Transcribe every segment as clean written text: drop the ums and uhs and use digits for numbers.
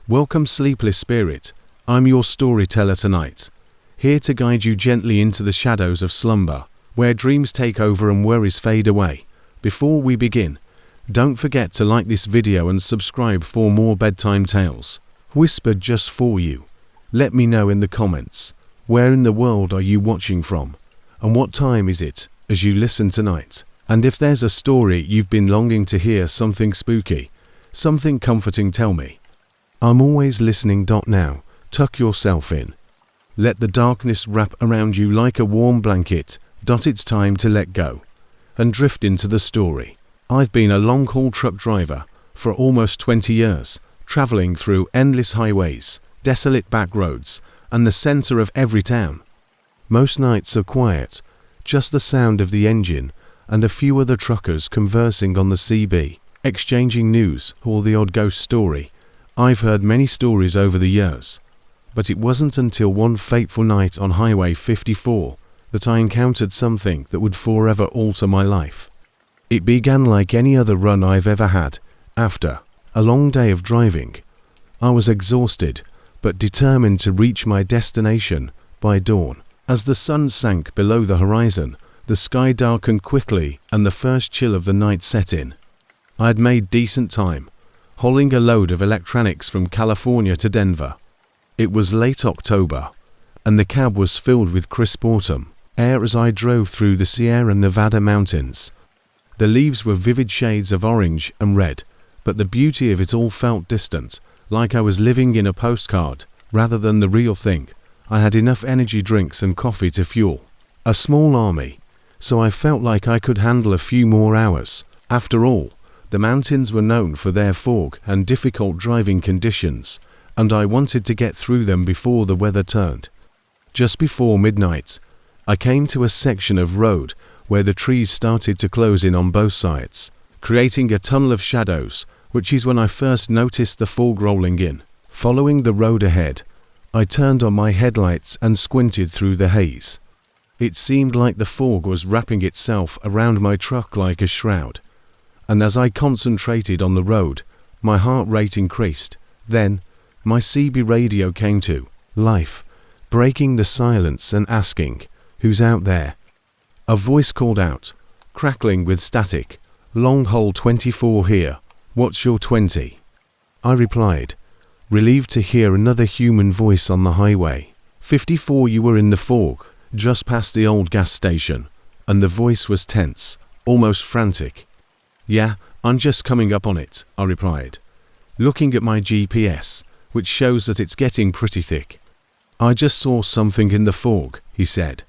Welcome, sleepless spirit. I'm your storyteller tonight, here to guide you gently into the shadows of slumber, where dreams take over and worries fade away. Before we begin, don't forget to like this video and subscribe for more bedtime tales, whispered just for you. Let me know in the comments, where in the world are you watching from, and what time is it as you listen tonight? And if there's a story you've been longing to hear, something spooky, something comforting, tell me. I'm always listening. Now, tuck yourself in. Let the darkness wrap around you like a warm blanket. It's time to let go and drift into the story. I've been a long-haul truck driver for almost 20 years, traveling through endless highways, desolate back roads, and the center of every town. Most nights are quiet, just the sound of the engine and a few other truckers conversing on the CB, exchanging news or the odd ghost story. I've heard many stories over the years, but it wasn't until one fateful night on Highway 54 that I encountered something that would forever alter my life. It began like any other run I've ever had. After a long day of driving, I was exhausted but determined to reach my destination by dawn. As the sun sank below the horizon, the sky darkened quickly and the first chill of the night set in. I had made decent time, hauling a load of electronics from California to Denver. It was late October, and the cab was filled with crisp autumn air as I drove through the Sierra Nevada mountains. The leaves were vivid shades of orange and red, but the beauty of it all felt distant, like I was living in a postcard rather than the real thing. I had enough energy drinks and coffee to fuel a small army, so I felt like I could handle a few more hours. After all, the mountains were known for their fog and difficult driving conditions, and I wanted to get through them before the weather turned. Just before midnight, I came to a section of road where the trees started to close in on both sides, creating a tunnel of shadows, which is when I first noticed the fog rolling in. Following the road ahead, I turned on my headlights and squinted through the haze. It seemed like the fog was wrapping itself around my truck like a shroud, and as I concentrated on the road, my heart rate increased. Then, my CB radio came to life, breaking the silence and asking, "Who's out there?" A voice called out, crackling with static, "Long hole 24 here. What's your 20?" I replied, relieved to hear another human voice on the highway. 54, you were in the fog, just past the old gas station, and the voice was tense, almost frantic. "Yeah, I'm just coming up on it," I replied, looking at my GPS, which shows that it's getting pretty thick. "I just saw something in the fog," he said,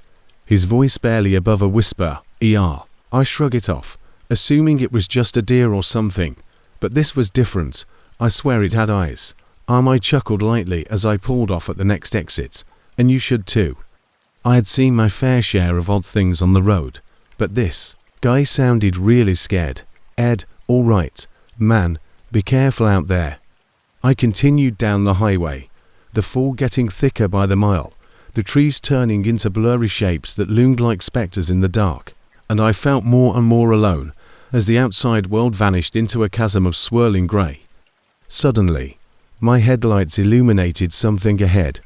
his voice barely above a whisper. I shrug it off, assuming it was just a deer or something, but this was different. I swear it had eyes. I chuckled lightly as I pulled off at the next exit, and you should too. I had seen my fair share of odd things on the road, but this guy sounded really scared. "Ed, all right, man, be careful out there." I continued down the highway, the fog getting thicker by the mile, the trees turning into blurry shapes that loomed like specters in the dark, and I felt more and more alone as the outside world vanished into a chasm of swirling grey. Suddenly, my headlights illuminated something ahead.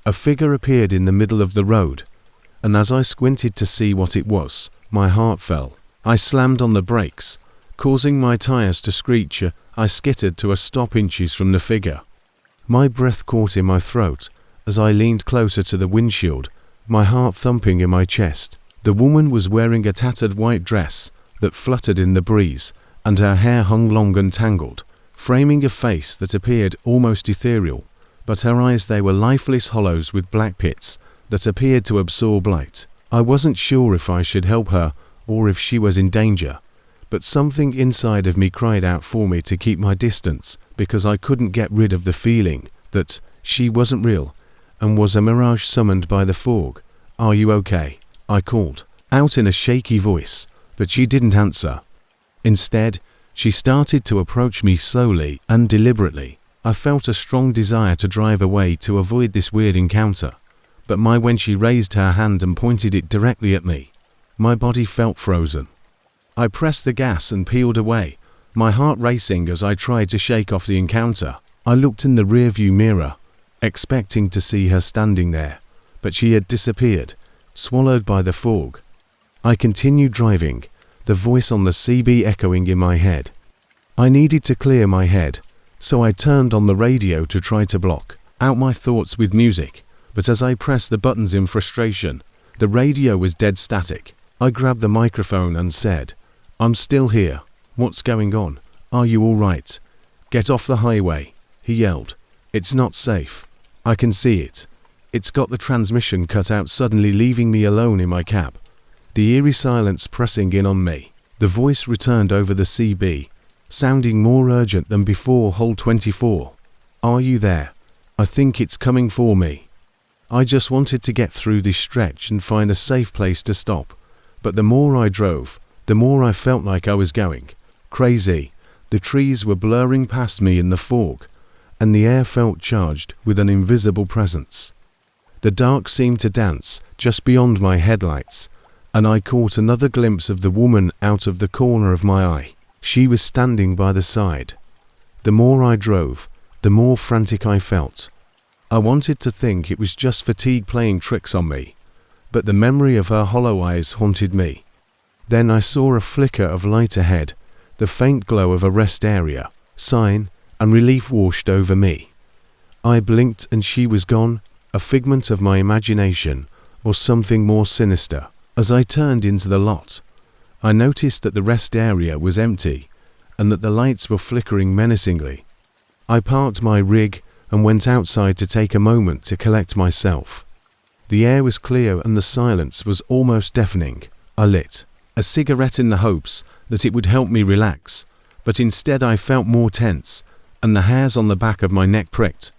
A figure appeared in the middle of the road, and as I squinted to see what it was, my heart fell. I slammed on the brakes, causing my tires to screech. I skittered to a stop inches from the figure. My breath caught in my throat as I leaned closer to the windshield, my heart thumping in my chest. The woman was wearing a tattered white dress that fluttered in the breeze, and her hair hung long and tangled, framing a face that appeared almost ethereal, but her eyes, they were lifeless hollows with black pits that appeared to absorb light. I wasn't sure if I should help her or if she was in danger, but something inside of me cried out for me to keep my distance because I couldn't get rid of the feeling that she wasn't real and was a mirage summoned by the fog. "Are you okay?" I called out in a shaky voice, but she didn't answer. Instead, she started to approach me slowly and deliberately. I felt a strong desire to drive away to avoid this weird encounter, but when she raised her hand and pointed it directly at me, my body felt frozen. I pressed the gas and peeled away, my heart racing as I tried to shake off the encounter. I looked in the rearview mirror, expecting to see her standing there, but she had disappeared, swallowed by the fog. I continued driving, the voice on the CB echoing in my head. I needed to clear my head, so I turned on the radio to try to block out my thoughts with music, but as I pressed the buttons in frustration, the radio was dead static. I grabbed the microphone and said, "I'm still here. What's going on? Are you all right? Get off the highway," he yelled. "It's not safe. I can see it." It's got the transmission cut out, suddenly leaving me alone in my cab. The eerie silence pressing in on me. The voice returned over the CB, sounding more urgent than before. "Hold 24. Are you there? I think it's coming for me." I just wanted to get through this stretch and find a safe place to stop. But the more I drove, the more I felt like I was going crazy. The trees were blurring past me in the fog, and the air felt charged with an invisible presence. The dark seemed to dance just beyond my headlights, and I caught another glimpse of the woman out of the corner of my eye. She was standing by the side. The more I drove, the more frantic I felt. I wanted to think it was just fatigue playing tricks on me, but the memory of her hollow eyes haunted me. Then I saw a flicker of light ahead, the faint glow of a rest area, sign, and relief washed over me. I blinked and she was gone, a figment of my imagination, or something more sinister. As I turned into the lot, I noticed that the rest area was empty, and that the lights were flickering menacingly. I parked my rig and went outside to take a moment to collect myself. The air was clear and the silence was almost deafening. I lit a cigarette in the hopes that it would help me relax, but instead I felt more tense, and the hairs on the back of my neck pricked.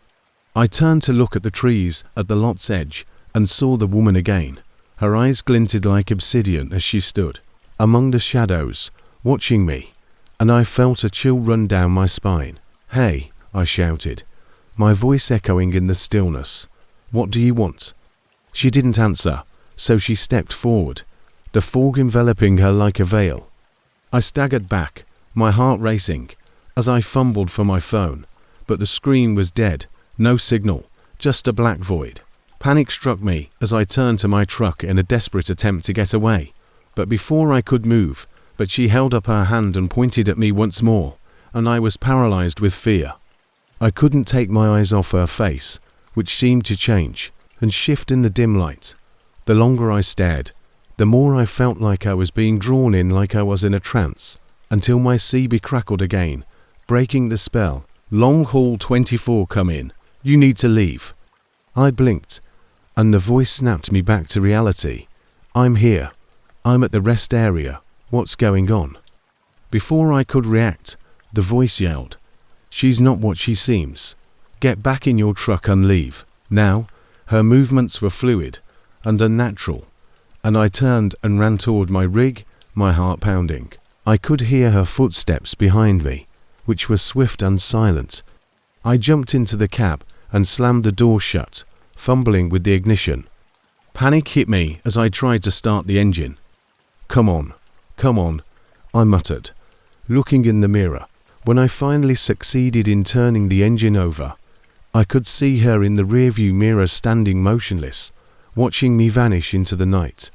I turned to look at the trees at the lot's edge and saw the woman again. Her eyes glinted like obsidian as she stood among the shadows, watching me, and I felt a chill run down my spine. "Hey," I shouted, my voice echoing in the stillness. "What do you want?" She didn't answer, so she stepped forward, the fog enveloping her like a veil. I staggered back, my heart racing, as I fumbled for my phone, but the screen was dead, no signal, just a black void. Panic struck me as I turned to my truck in a desperate attempt to get away, but before I could move, she held up her hand and pointed at me once more, and I was paralyzed with fear. I couldn't take my eyes off her face, which seemed to change and shift in the dim light. The longer I stared, the more I felt like I was being drawn in, like I was in a trance, until my CB crackled again, breaking the spell. "Long haul 24, come in. You need to leave." I blinked, and the voice snapped me back to reality. "I'm here. I'm at the rest area. What's going on?" Before I could react, the voice yelled, "She's not what she seems. Get back in your truck and leave. Now." Her movements were fluid and unnatural, and I turned and ran toward my rig, my heart pounding. I could hear her footsteps behind me, which were swift and silent. I jumped into the cab and slammed the door shut, fumbling with the ignition. Panic hit me as I tried to start the engine. Come on, I muttered, looking in the mirror. When I finally succeeded in turning the engine over, I could see her in the rearview mirror standing motionless, watching me vanish into the night.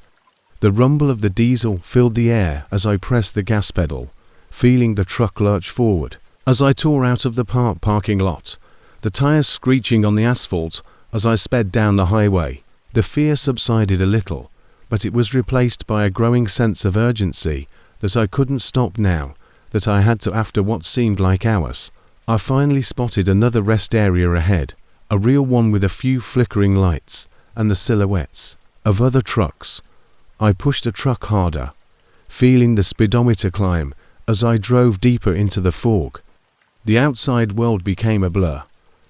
The rumble of the diesel filled the air as I pressed the gas pedal, feeling the truck lurch forward. As I tore out of the parking lot, the tires screeching on the asphalt as I sped down the highway, the fear subsided a little, but it was replaced by a growing sense of urgency that I couldn't stop now, that I had to after what seemed like hours. I finally spotted another rest area ahead, a real one with a few flickering lights and the silhouettes of other trucks. I pushed the truck harder, feeling the speedometer climb as I drove deeper into the fog. The outside world became a blur,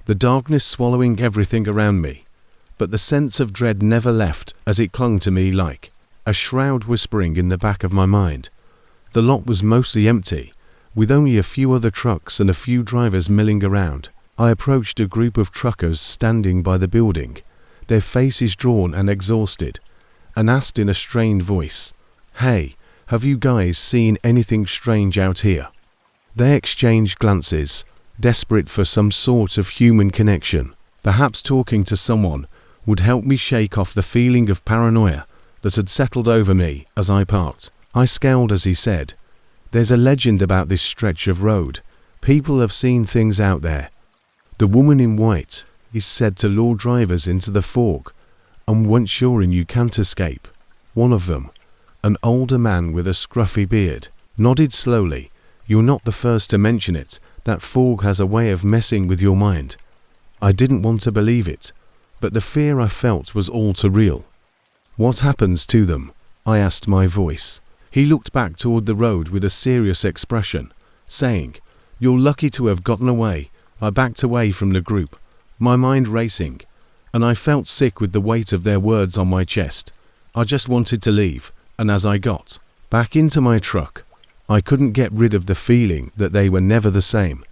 the darkness swallowing everything around me, but the sense of dread never left as it clung to me like a shroud whispering in the back of my mind. The lot was mostly empty, with only a few other trucks and a few drivers milling around. I approached a group of truckers standing by the building, their faces drawn and exhausted, and asked in a strained voice, "Hey, have you guys seen anything strange out here?" They exchanged glances, desperate for some sort of human connection. Perhaps talking to someone would help me shake off the feeling of paranoia that had settled over me as I parked. I scowled as he said, "There's a legend about this stretch of road. People have seen things out there. The woman in white is said to lure drivers into the fog, and once you're in you can't escape." One of them, an older man with a scruffy beard, nodded slowly. "You're not the first to mention it. That fog has a way of messing with your mind." I didn't want to believe it, but the fear I felt was all too real. "What happens to them?" I asked my voice. He looked back toward the road with a serious expression, saying, "You're lucky to have gotten away." I backed away from the group, my mind racing, and I felt sick with the weight of their words on my chest. I just wanted to leave, and as I got back into my truck, I couldn't get rid of the feeling that they were never the same,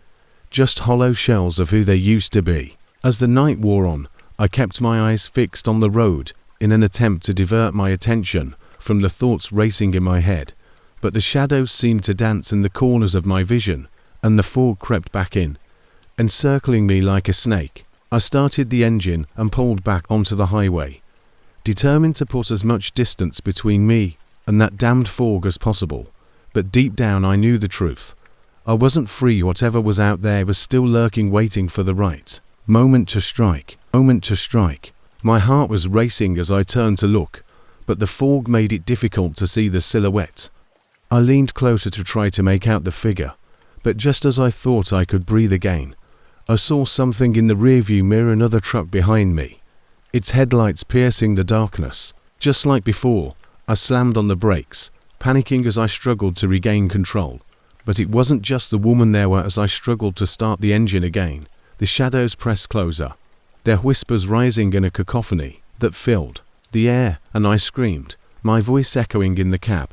just hollow shells of who they used to be. As the night wore on, I kept my eyes fixed on the road in an attempt to divert my attention from the thoughts racing in my head, but the shadows seemed to dance in the corners of my vision, and the fog crept back in, encircling me like a snake. I started the engine and pulled back onto the highway, determined to put as much distance between me and that damned fog as possible. But deep down I knew the truth. I wasn't free. Whatever was out there was still lurking, waiting for the right moment to strike. My heart was racing as I turned to look, but the fog made it difficult to see the silhouette. I leaned closer to try to make out the figure, but just as I thought I could breathe again, I saw something in the rearview mirror, another truck behind me, its headlights piercing the darkness. Just like before, I slammed on the brakes, panicking as I struggled to regain control. But it wasn't just the woman there. As I struggled to start the engine again, the shadows pressed closer, their whispers rising in a cacophony that filled the air, and I screamed, my voice echoing in the cab,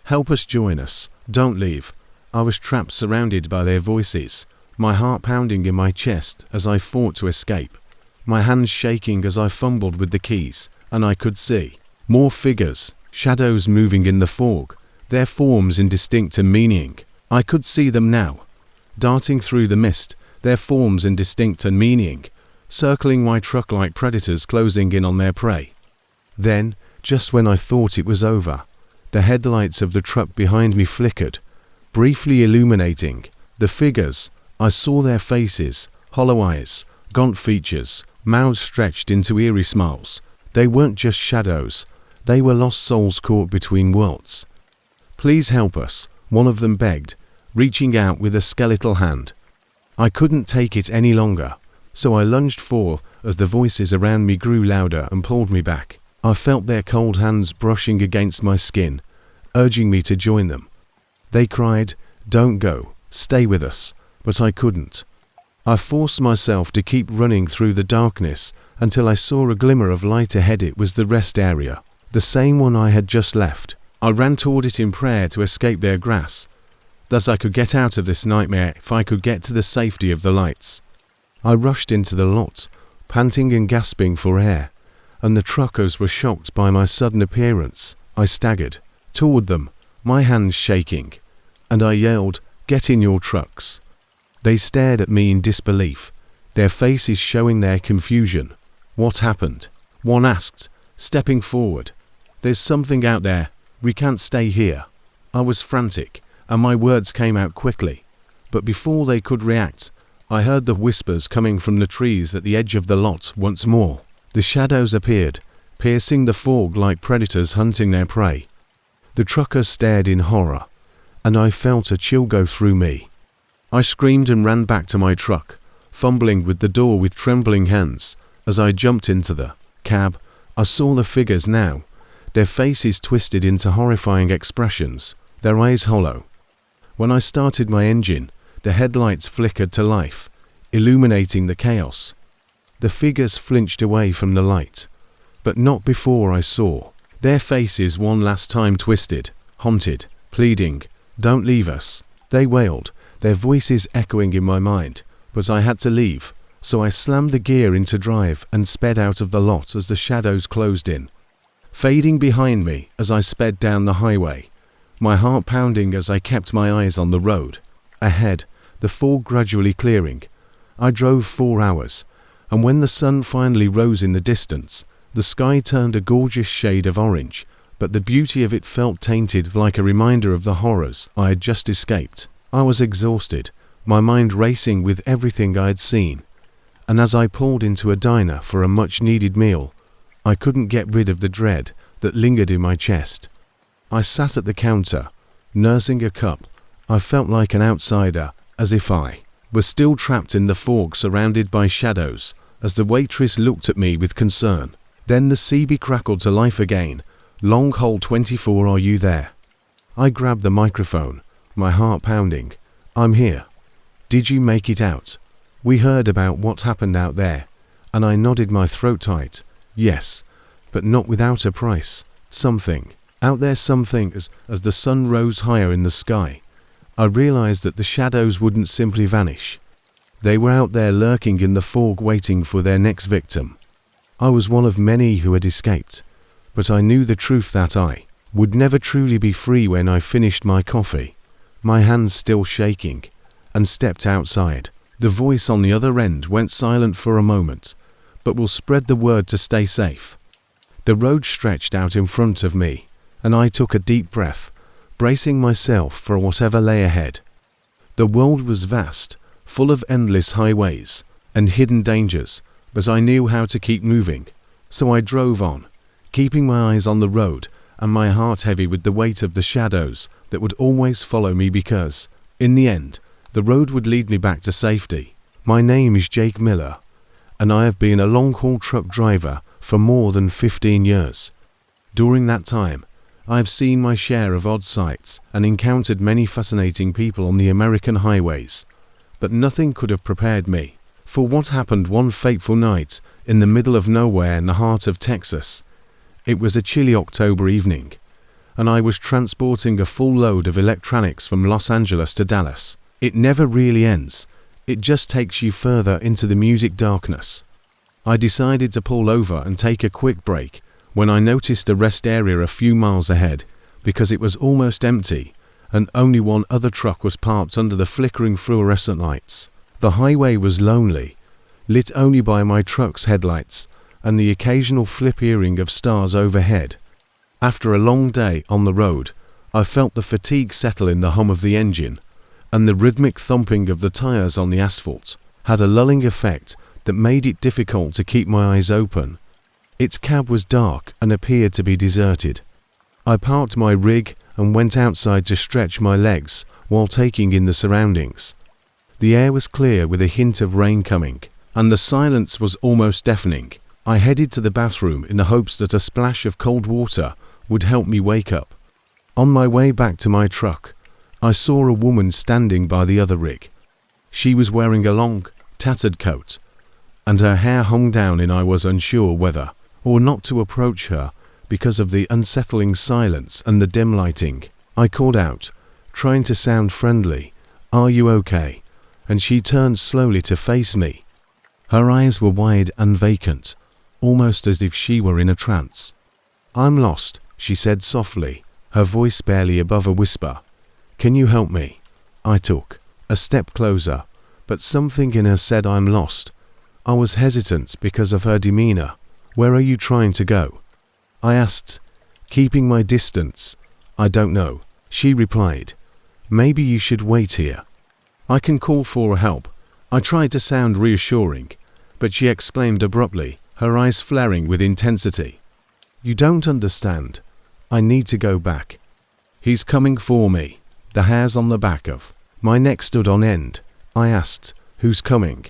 "Help us, join us, don't leave." I was trapped, surrounded by their voices, my heart pounding in my chest as I fought to escape, my hands shaking as I fumbled with the keys, and I could see more figures, shadows moving in the fog, their forms indistinct and meaning. I could see them now, darting through the mist, their forms indistinct and meaning, circling my truck like predators closing in on their prey. Then, just when I thought it was over, the headlights of the truck behind me flickered, briefly illuminating the figures. I saw their faces, hollow eyes, gaunt features, mouths stretched into eerie smiles. They weren't just shadows, they were lost souls caught between worlds. "Please help us," one of them begged, reaching out with a skeletal hand. I couldn't take it any longer, so I lunged forward as the voices around me grew louder and pulled me back. I felt their cold hands brushing against my skin, urging me to join them. They cried, "Don't go, stay with us," but I couldn't. I forced myself to keep running through the darkness until I saw a glimmer of light ahead. It was the rest area, the same one I had just left. I ran toward it in prayer to escape their grasp, thus I could get out of this nightmare if I could get to the safety of the lights. I rushed into the lot, panting and gasping for air, and the truckers were shocked by my sudden appearance. I staggered toward them, my hands shaking, and I yelled, "Get in your trucks." They stared at me in disbelief, their faces showing their confusion. "What happened?" one asked, stepping forward. "There's something out there. We can't stay here." I was frantic, and my words came out quickly, but before they could react, I heard the whispers coming from the trees at the edge of the lot once more. The shadows appeared, piercing the fog like predators hunting their prey. The truckers stared in horror, and I felt a chill go through me. I screamed and ran back to my truck, fumbling with the door with trembling hands. As I jumped into the cab, I saw the figures now, their faces twisted into horrifying expressions, their eyes hollow. When I started my engine, the headlights flickered to life, illuminating the chaos. The figures flinched away from the light, but not before I saw their faces one last time twisted, haunted, pleading, "Don't leave us." They wailed, their voices echoing in my mind, but I had to leave, so I slammed the gear into drive and sped out of the lot as the shadows closed in, fading behind me as I sped down the highway, my heart pounding as I kept my eyes on the road. Ahead, the fog gradually clearing. I drove 4 hours, and when the sun finally rose in the distance, the sky turned a gorgeous shade of orange, but the beauty of it felt tainted like a reminder of the horrors I had just escaped. I was exhausted, my mind racing with everything I had seen, and as I pulled into a diner for a much-needed meal, I couldn't get rid of the dread that lingered in my chest. I sat at the counter, nursing a cup. I felt like an outsider, as if I was still trapped in the fog surrounded by shadows, as the waitress looked at me with concern. Then the CB crackled to life again. "Long hole 24, are you there?" I grabbed the microphone, my heart pounding. "I'm here. Did you make it out? We heard about what happened out there," and I nodded my throat tight. "Yes, but not without a price. Something. Out there something." As the sun rose higher in the sky, I realized that the shadows wouldn't simply vanish. They were out there lurking in the fog waiting for their next victim. I was one of many who had escaped, but I knew the truth that I would never truly be free when I finished my coffee, my hands still shaking, and stepped outside. The voice on the other end went silent for a moment, but will spread the word to stay safe. The road stretched out in front of me, and I took a deep breath, bracing myself for whatever lay ahead. The world was vast, full of endless highways and hidden dangers, but I knew how to keep moving, so I drove on, keeping my eyes on the road and my heart heavy with the weight of the shadows that would always follow me because, in the end, the road would lead me back to safety. My name is Jake Miller, and I have been a long-haul truck driver for more than 15 years. During that time, I have seen my share of odd sights and encountered many fascinating people on the American highways, but nothing could have prepared me for what happened one fateful night in the middle of nowhere in the heart of Texas. It was a chilly October evening, and I was transporting a full load of electronics from Los Angeles to Dallas. It never really ends. It just takes you further into the music darkness. I decided to pull over and take a quick break when I noticed a rest area a few miles ahead because it was almost empty and only one other truck was parked under the flickering fluorescent lights. The highway was lonely, lit only by my truck's headlights and the occasional flip-earing of stars overhead. After a long day on the road, I felt the fatigue settle in the hum of the engine, and the rhythmic thumping of the tires on the asphalt had a lulling effect that made it difficult to keep my eyes open. Its cab was dark and appeared to be deserted. I parked my rig and went outside to stretch my legs while taking in the surroundings. The air was clear with a hint of rain coming, and the silence was almost deafening. I headed to the bathroom in the hopes that a splash of cold water would help me wake up. On my way back to my truck, I saw a woman standing by the other rig. She was wearing a long, tattered coat, and her hair hung down, and I was unsure whether or not to approach her because of the unsettling silence and the dim lighting. I called out, trying to sound friendly, "Are you okay?" And she turned slowly to face me. Her eyes were wide and vacant, almost as if she were in a trance. "I'm lost," she said softly, her voice barely above a whisper. "Can you help me?" I took a step closer, but something in her said I'm lost. I was hesitant because of her demeanor. "Where are you trying to go?" I asked, keeping my distance. "I don't know," she replied. "Maybe you should wait here. I can call for help." I tried to sound reassuring, but she exclaimed abruptly, her eyes flaring with intensity. "You don't understand. I need to go back." "He's coming for me." The hairs on the back of my neck stood on end. I asked, "Who's coming?"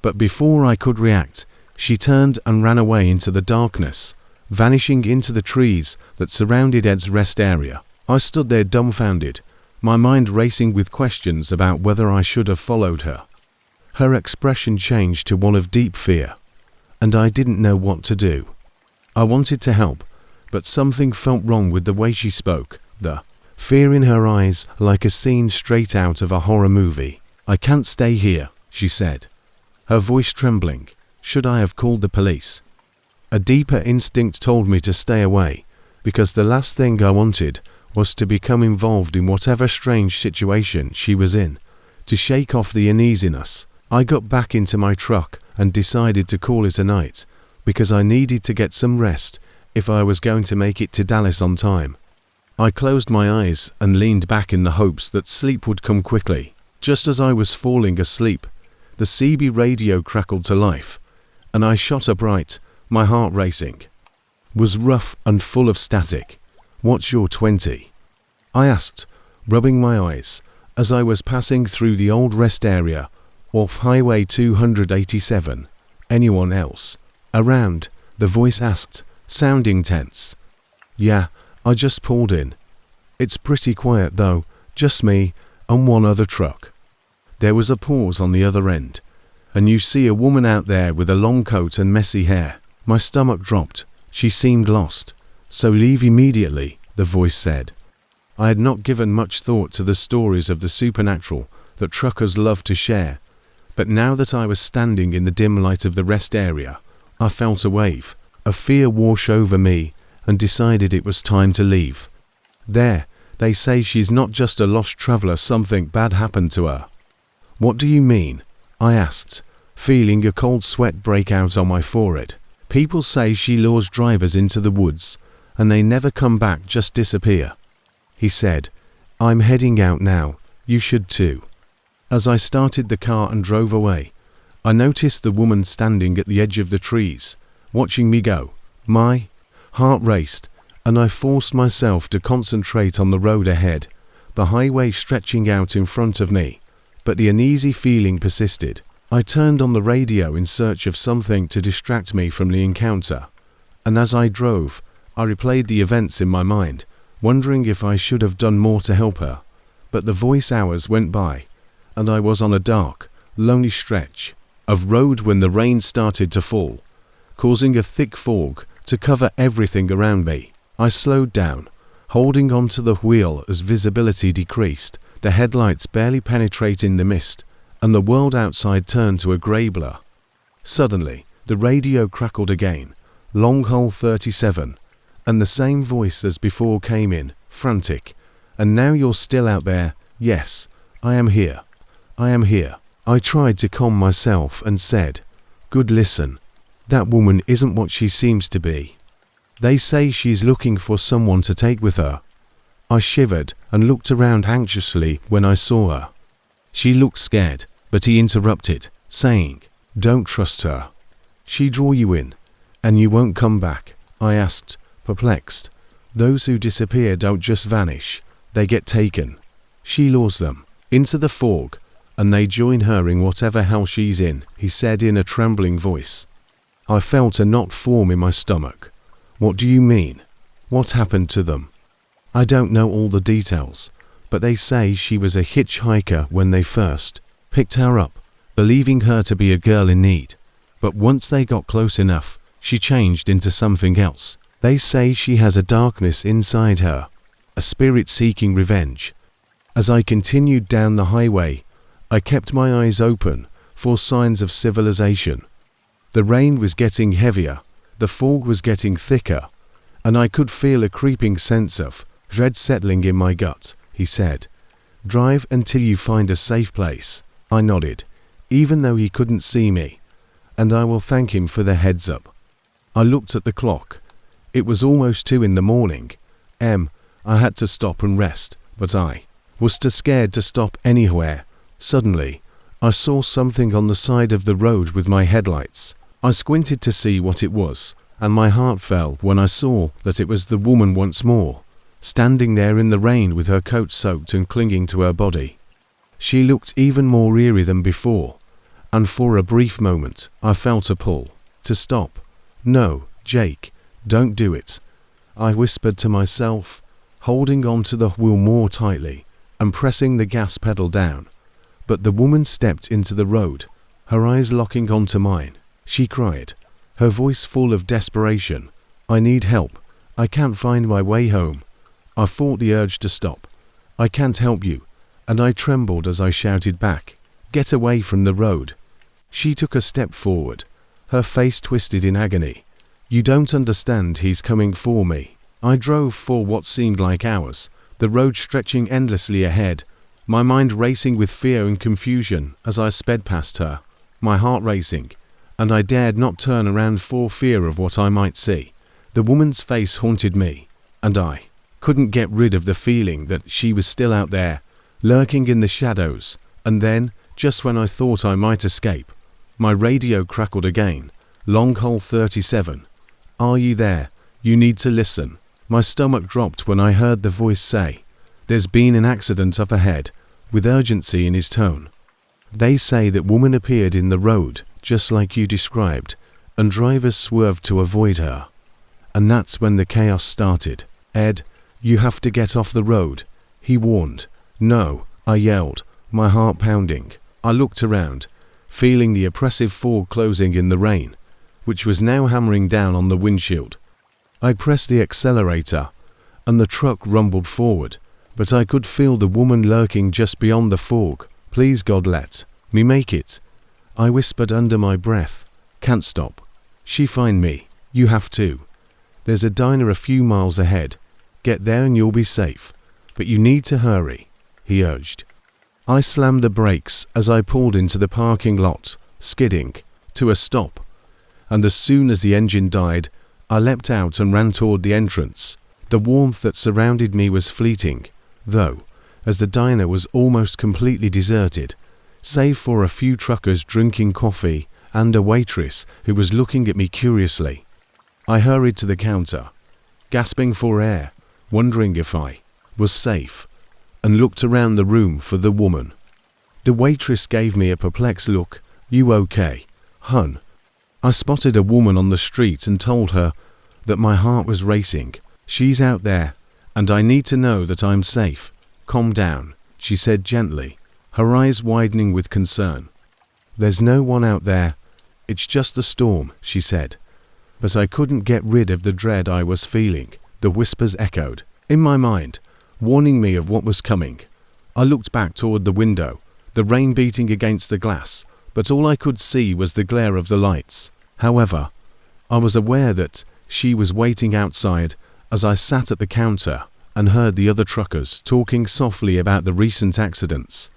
But before I could react, she turned and ran away into the darkness, vanishing into the trees that surrounded Ed's rest area. I stood there dumbfounded, my mind racing with questions about whether I should have followed her. Her expression changed to one of deep fear, and I didn't know what to do. I wanted to help, but something felt wrong with the way she spoke, the fear in her eyes like a scene straight out of a horror movie. "I can't stay here," she said, her voice trembling. Should I have called the police? A deeper instinct told me to stay away, because the last thing I wanted was to become involved in whatever strange situation she was in. To shake off the uneasiness, I got back into my truck and decided to call it a night, because I needed to get some rest if I was going to make it to Dallas on time. I closed my eyes and leaned back in the hopes that sleep would come quickly. Just as I was falling asleep, the CB radio crackled to life, and I shot upright, my heart racing. Was rough and full of static. "What's your 20?" I asked, rubbing my eyes, as I was passing through the old rest area off Highway 287. "Anyone else around?" the voice asked, sounding tense. "Yeah, I just pulled in. It's pretty quiet though, just me and one other truck." There was a pause on the other end, and you see a woman out there with a long coat and messy hair. My stomach dropped. She seemed lost. "So leave immediately," the voice said. I had not given much thought to the stories of the supernatural that truckers love to share, but now that I was standing in the dim light of the rest area, I felt a wave of fear wash over me and decided it was time to leave. "There, they say she's not just a lost traveler, something bad happened to her." "What do you mean?" I asked, feeling a cold sweat break out on my forehead. "People say she lures drivers into the woods and they never come back, just disappear," he said. "I'm heading out now, you should too." As I started the car and drove away, I noticed the woman standing at the edge of the trees, watching me go. My heart raced, and I forced myself to concentrate on the road ahead, the highway stretching out in front of me, but the uneasy feeling persisted. I turned on the radio in search of something to distract me from the encounter, and as I drove, I replayed the events in my mind, wondering if I should have done more to help her. But the voice hours went by, and I was on a dark, lonely stretch of road when the rain started to fall, causing a thick fog to cover everything around me. I slowed down, holding onto the wheel as visibility decreased, the headlights barely penetrating the mist, and the world outside turned to a grey blur. Suddenly, the radio crackled again, "Long Hole 37, and the same voice as before came in, frantic. "And now you're still out there?" "Yes, I am here. I am here." I tried to calm myself and said, "Good, listen. That woman isn't what she seems to be. They say she's looking for someone to take with her." I shivered and looked around anxiously when I saw her. She looked scared, but he interrupted, saying, "Don't trust her. She draw you in, and you won't come back." I asked, perplexed. "Those who disappear don't just vanish, they get taken. She lures them into the fog, and they join her in whatever hell she's in," he said in a trembling voice. I felt a knot form in my stomach. "What do you mean? What happened to them?" "I don't know all the details, but they say she was a hitchhiker when they first picked her up, believing her to be a girl in need. But once they got close enough, she changed into something else. They say she has a darkness inside her, a spirit seeking revenge." As I continued down the highway, I kept my eyes open for signs of civilization. The rain was getting heavier, the fog was getting thicker, and I could feel a creeping sense of dread settling in my gut. He said, "Drive until you find a safe place." I nodded, even though he couldn't see me, and I will thank him for the heads up. I looked at the clock. It was almost 2 in the morning. I had to stop and rest, but I was too scared to stop anywhere. Suddenly, I saw something on the side of the road with my headlights. I squinted to see what it was, and my heart fell when I saw that it was the woman once more, standing there in the rain with her coat soaked and clinging to her body. She looked even more eerie than before, and for a brief moment I felt a pull to stop. "No, Jake, don't do it," I whispered to myself, holding on to the wheel more tightly and pressing the gas pedal down. But the woman stepped into the road, her eyes locking onto mine. She cried, her voice full of desperation, "I need help. I can't find my way home." I fought the urge to stop. "I can't help you," and I trembled as I shouted back, "Get away from the road." She took a step forward, her face twisted in agony. "You don't understand, he's coming for me." I drove for what seemed like hours, the road stretching endlessly ahead, my mind racing with fear and confusion as I sped past her, my heart racing, and I dared not turn around for fear of what I might see. The woman's face haunted me, and I couldn't get rid of the feeling that she was still out there, lurking in the shadows. And then, just when I thought I might escape, my radio crackled again. Long hole 37. Are you there? You need to listen. My stomach dropped when I heard the voice say, "There's been an accident up ahead," with urgency in his tone. They say that woman appeared in the road, just like you described, and drivers swerved to avoid her. And that's when the chaos started. "Ed, you have to get off the road," he warned. "No," I yelled, my heart pounding. I looked around, feeling the oppressive fog closing in the rain, which was now hammering down on the windshield. I pressed the accelerator, and the truck rumbled forward, but I could feel the woman lurking just beyond the fog. "Please God, let me make it," I whispered under my breath. "Can't stop. She find me. You have to. There's a diner a few miles ahead. Get there and you'll be safe. But you need to hurry," he urged. I slammed the brakes as I pulled into the parking lot, skidding to a stop. And as soon as the engine died, I leapt out and ran toward the entrance. The warmth that surrounded me was fleeting, though, as the diner was almost completely deserted, save for a few truckers drinking coffee and a waitress who was looking at me curiously. I hurried to the counter, gasping for air, wondering if I was safe, and looked around the room for the woman. The waitress gave me a perplexed look. "You okay, hun?" I spotted a woman on the street and told her that my heart was racing. "She's out there, and I need to know that I'm safe." "Calm down," she said gently, her eyes widening with concern. "There's no one out there. It's just the storm," she said. But I couldn't get rid of the dread I was feeling. The whispers echoed in my mind, warning me of what was coming. I looked back toward the window, the rain beating against the glass, but all I could see was the glare of the lights. However, I was aware that she was waiting outside as I sat at the counter and heard the other truckers talking softly about the recent accidents.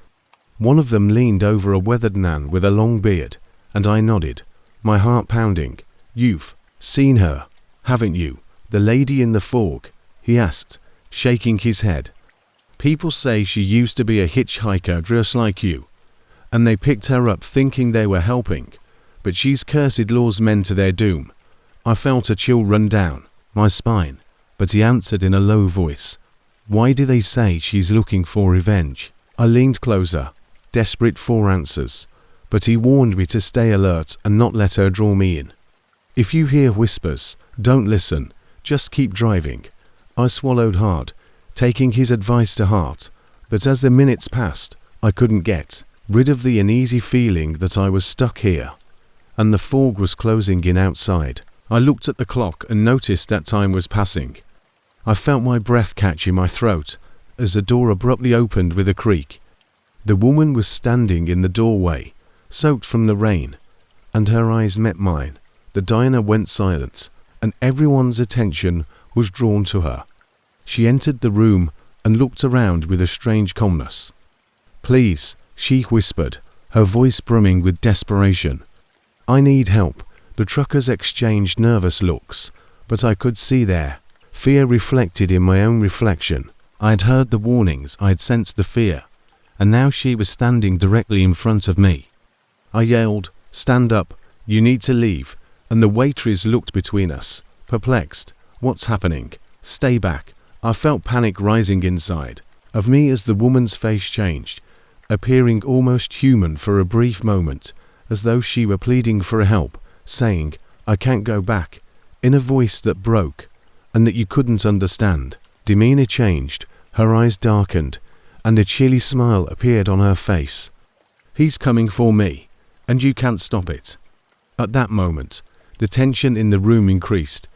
One of them leaned over a weathered man with a long beard, and I nodded, my heart pounding. "You've seen her, haven't you? The lady in the fog?" he asked, shaking his head. "People say she used to be a hitchhiker just like you, and they picked her up thinking they were helping, but she's cursed law's men to their doom." I felt a chill run down my spine, but he answered in a low voice, "Why do they say she's looking for revenge?" I leaned closer, desperate for answers, but he warned me to stay alert and not let her draw me in. "If you hear whispers, don't listen, just keep driving." I swallowed hard, taking his advice to heart, but as the minutes passed, I couldn't get rid of the uneasy feeling that I was stuck here, and the fog was closing in outside. I looked at the clock and noticed that time was passing. I felt my breath catch in my throat as the door abruptly opened with a creak. The woman was standing in the doorway, soaked from the rain, and her eyes met mine. The diner went silent, and everyone's attention was drawn to her. She entered the room and looked around with a strange calmness. "Please," she whispered, her voice brimming with desperation. "I need help." The truckers exchanged nervous looks, but I could see their fear reflected in my own reflection. I had heard the warnings, I had sensed the fear, and now she was standing directly in front of me. I yelled, "Stand up, you need to leave," and the waitress looked between us, perplexed. "What's happening? Stay back." I felt panic rising inside of me as the woman's face changed, appearing almost human for a brief moment, as though she were pleading for help, saying, "I can't go back," in a voice that broke and that you couldn't understand. Demeanor changed, her eyes darkened, and a chilly smile appeared on her face. "He's coming for me, and you can't stop it." At that moment, the tension in the room increased,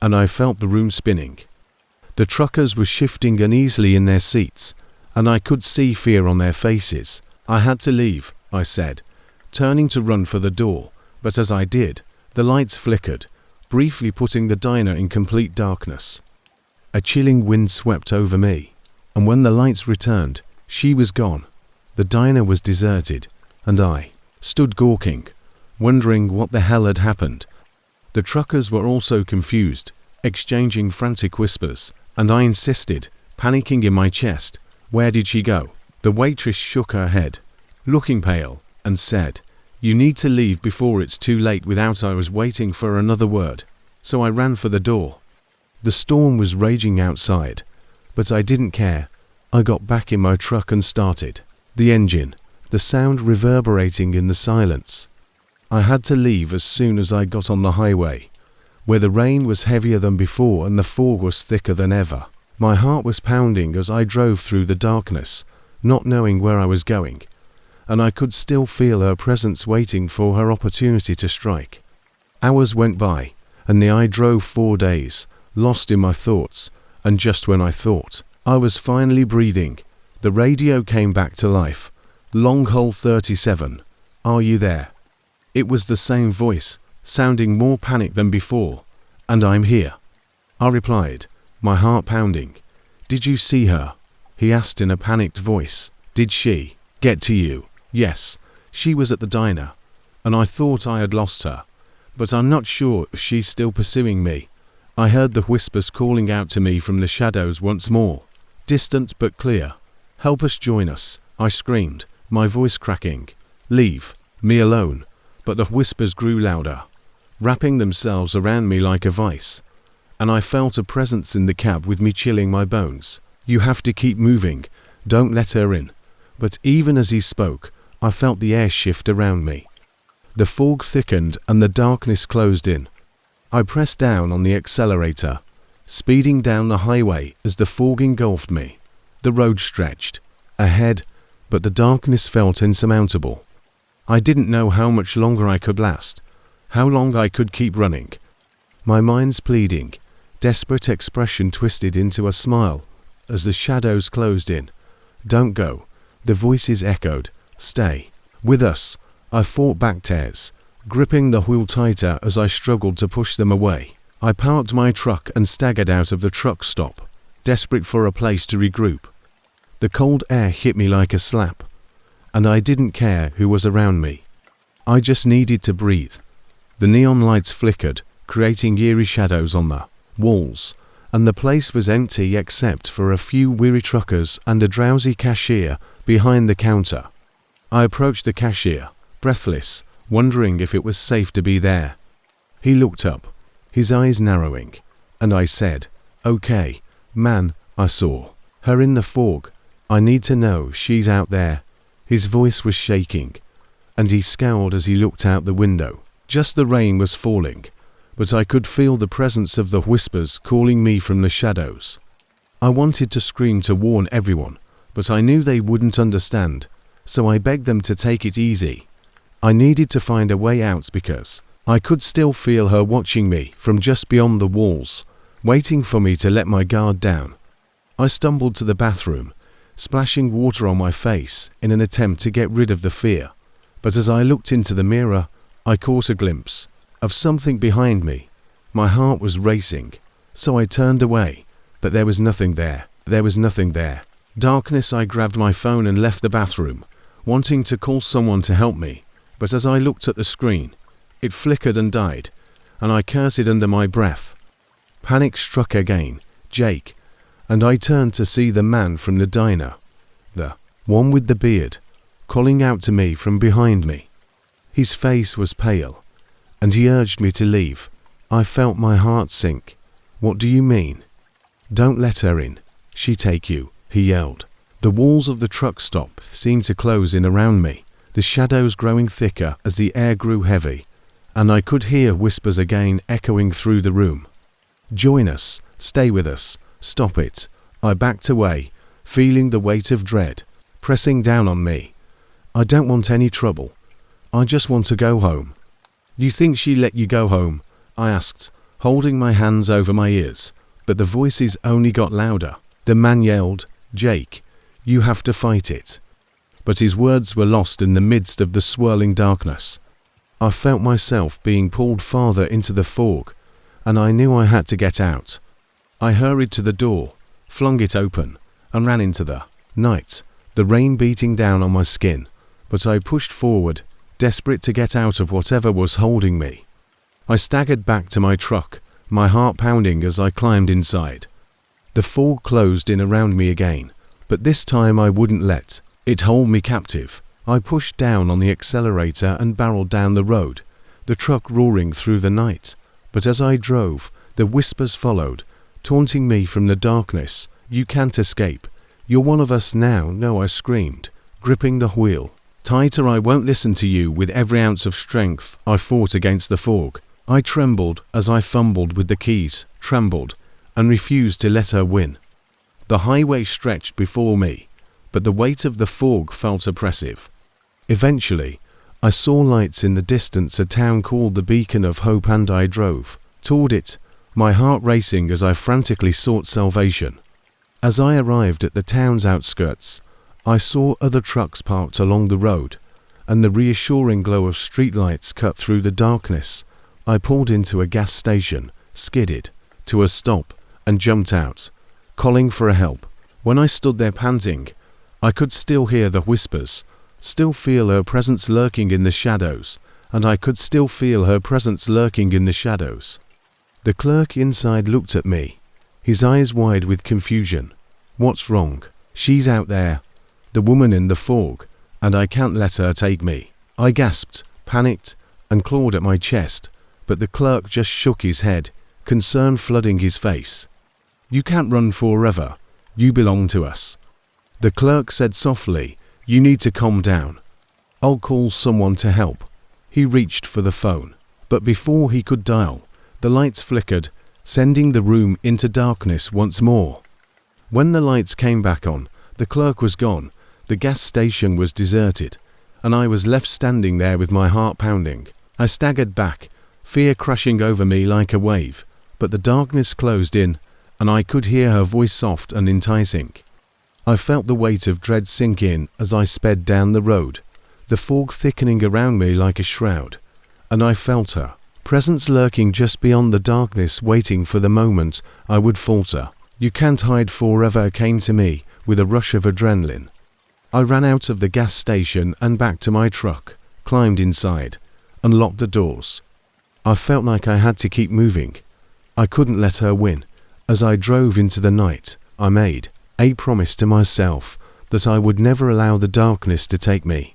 and I felt the room spinning. The truckers were shifting uneasily in their seats, and I could see fear on their faces. "I had to leave," I said, turning to run for the door, but as I did, the lights flickered, briefly putting the diner in complete darkness. A chilling wind swept over me, and when the lights returned, She was gone. The diner was deserted, and I stood gawking, wondering what the hell had happened. The truckers were also confused, exchanging frantic whispers, and I insisted, panicking in my chest, "Where did she go?" The waitress shook her head, looking pale, and said, "You need to leave before it's too late." Without I was waiting for another word, so I ran for the door. The storm was raging outside, but I didn't care. I got back in my truck and started the engine, the sound reverberating in the silence. I had to leave as soon as I got on the highway, where the rain was heavier than before and the fog was thicker than ever. My heart was pounding as I drove through the darkness, not knowing where I was going, and I could still feel her presence waiting for her opportunity to strike. Hours went by, and I drove 4 days, lost in my thoughts, and just when I thought I was finally breathing, the radio came back to life. "Long Hole 37, are you there?" It was the same voice, sounding more panicked than before. "And I'm here," I replied, my heart pounding. "Did you see her?" he asked in a panicked voice. "Did she get to you?" "Yes, she was at the diner, and I thought I had lost her, but I'm not sure if she's still pursuing me." I heard the whispers calling out to me from the shadows once more, distant but clear. "Help us, join us," I screamed, my voice cracking. "Leave me alone." But the whispers grew louder, wrapping themselves around me like a vice, and I felt a presence in the cab with me chilling my bones. "You have to keep moving, don't let her in." But even as he spoke, I felt the air shift around me. The fog thickened and the darkness closed in. I pressed down on the accelerator, speeding down the highway as the fog engulfed me. The road stretched ahead, but the darkness felt insurmountable. I didn't know how much longer I could last, how long I could keep running. My mind's pleading, desperate expression twisted into a smile as the shadows closed in. "Don't go," the voices echoed. "Stay with us." I fought back tears, gripping the wheel tighter as I struggled to push them away. I parked my truck and staggered out of the truck stop, desperate for a place to regroup. The cold air hit me like a slap, and I didn't care who was around me. I just needed to breathe. The neon lights flickered, creating eerie shadows on the walls, and the place was empty except for a few weary truckers and a drowsy cashier behind the counter. I approached the cashier, breathless, wondering if it was safe to be there. He looked up, his eyes narrowing, and I said, "Okay, man, I saw her in the fog. I need to know she's out there." His voice was shaking, and he scowled as he looked out the window. Just the rain was falling, but I could feel the presence of the whispers calling me from the shadows. I wanted to scream to warn everyone, but I knew they wouldn't understand, so I begged them to take it easy. I needed to find a way out because I could still feel her watching me from just beyond the walls, waiting for me to let my guard down. I stumbled to the bathroom, splashing water on my face in an attempt to get rid of the fear. But as I looked into the mirror, I caught a glimpse of something behind me. My heart was racing, so I turned away, but there was nothing there. There was nothing there. Darkness. I grabbed my phone and left the bathroom, wanting to call someone to help me, but as I looked at the screen, it flickered and died, and I cursed under my breath. Panic struck again. Jake. And I turned to see the man from the diner, the one with the beard, calling out to me from behind me. His face was pale, and he urged me to leave. I felt my heart sink. "What do you mean?" "Don't let her in. She take you," he yelled. The walls of the truck stop seemed to close in around me, the shadows growing thicker as the air grew heavy, and I could hear whispers again echoing through the room. "Join us. Stay with us. Stop it." I backed away, feeling the weight of dread pressing down on me. "I don't want any trouble. I just want to go home." "You think she let you go home?" I asked, holding my hands over my ears, but the voices only got louder. The man yelled, "Jake, you have to fight it." But his words were lost in the midst of the swirling darkness. I felt myself being pulled farther into the fog, and I knew I had to get out. I hurried to the door, flung it open, and ran into the night. the rain beating down on my skin, but I pushed forward, desperate to get out of whatever was holding me. I staggered back to my truck, my heart pounding as I climbed inside. The fog closed in around me again, but this time I wouldn't let it hold me captive. I pushed down on the accelerator and barreled down the road, the truck roaring through the night. But as I drove, the whispers followed, taunting me from the darkness. "You can't escape. You're one of us now." "No," I screamed, gripping the wheel tighter. "I won't listen to you." With every ounce of strength, I fought against the fog. I trembled as I fumbled with the keys, trembled, and refused to let her win. The highway stretched before me, but the weight of the fog felt oppressive. Eventually, I saw lights in the distance, a town called the Beacon of Hope, and I drove toward it, my heart racing as I frantically sought salvation. As I arrived at the town's outskirts, I saw other trucks parked along the road, and the reassuring glow of streetlights cut through the darkness. I pulled into a gas station, skidded to a stop, and jumped out, calling for help. When I stood there panting, I could still hear the whispers, still feel her presence lurking in the shadows, and I could still feel her presence lurking in the shadows. The clerk inside looked at me, his eyes wide with confusion. "What's wrong?" "She's out there, the woman in the fog, and I can't let her take me." I gasped, panicked, and clawed at my chest, but the clerk just shook his head, concern flooding his face. "You can't run forever. You belong to us." The clerk said softly, "You need to calm down. I'll call someone to help." He reached for the phone, but before he could dial, the lights flickered, sending the room into darkness once more. When the lights came back on, the clerk was gone, the gas station was deserted, and I was left standing there with my heart pounding. I staggered back, fear crashing over me like a wave, but the darkness closed in, and I could hear her voice soft and enticing. I felt the weight of dread sink in as I sped down the road, the fog thickening around me like a shroud, and I felt her presence lurking just beyond the darkness, waiting for the moment I would falter. "You can't hide forever" came to me with a rush of adrenaline. I ran out of the gas station and back to my truck, climbed inside, and locked the doors. I felt like I had to keep moving. I couldn't let her win. As I drove into the night, I made a promise to myself that I would never allow the darkness to take me.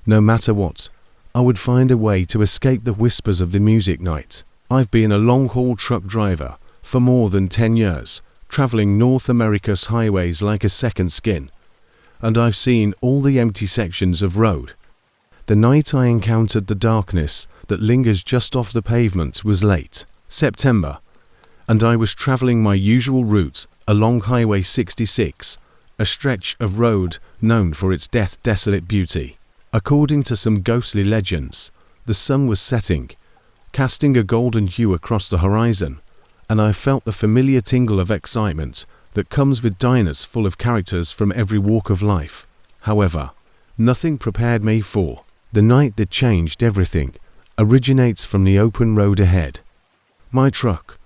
No matter what, I would find a way to escape the whispers of the music night. I've been a long-haul truck driver for more than 10 years, traveling North America's highways like a second skin, and I've seen all the empty sections of road. The night I encountered the darkness that lingers just off the pavement was late September, and I was traveling my usual route along Highway 66, a stretch of road known for its desolate beauty. According to some ghostly legends, the sun was setting, casting a golden hue across the horizon, and I felt the familiar tingle of excitement that comes with diners full of characters from every walk of life. However, nothing prepared me for the night that changed everything. Originates from the open road ahead. My truck,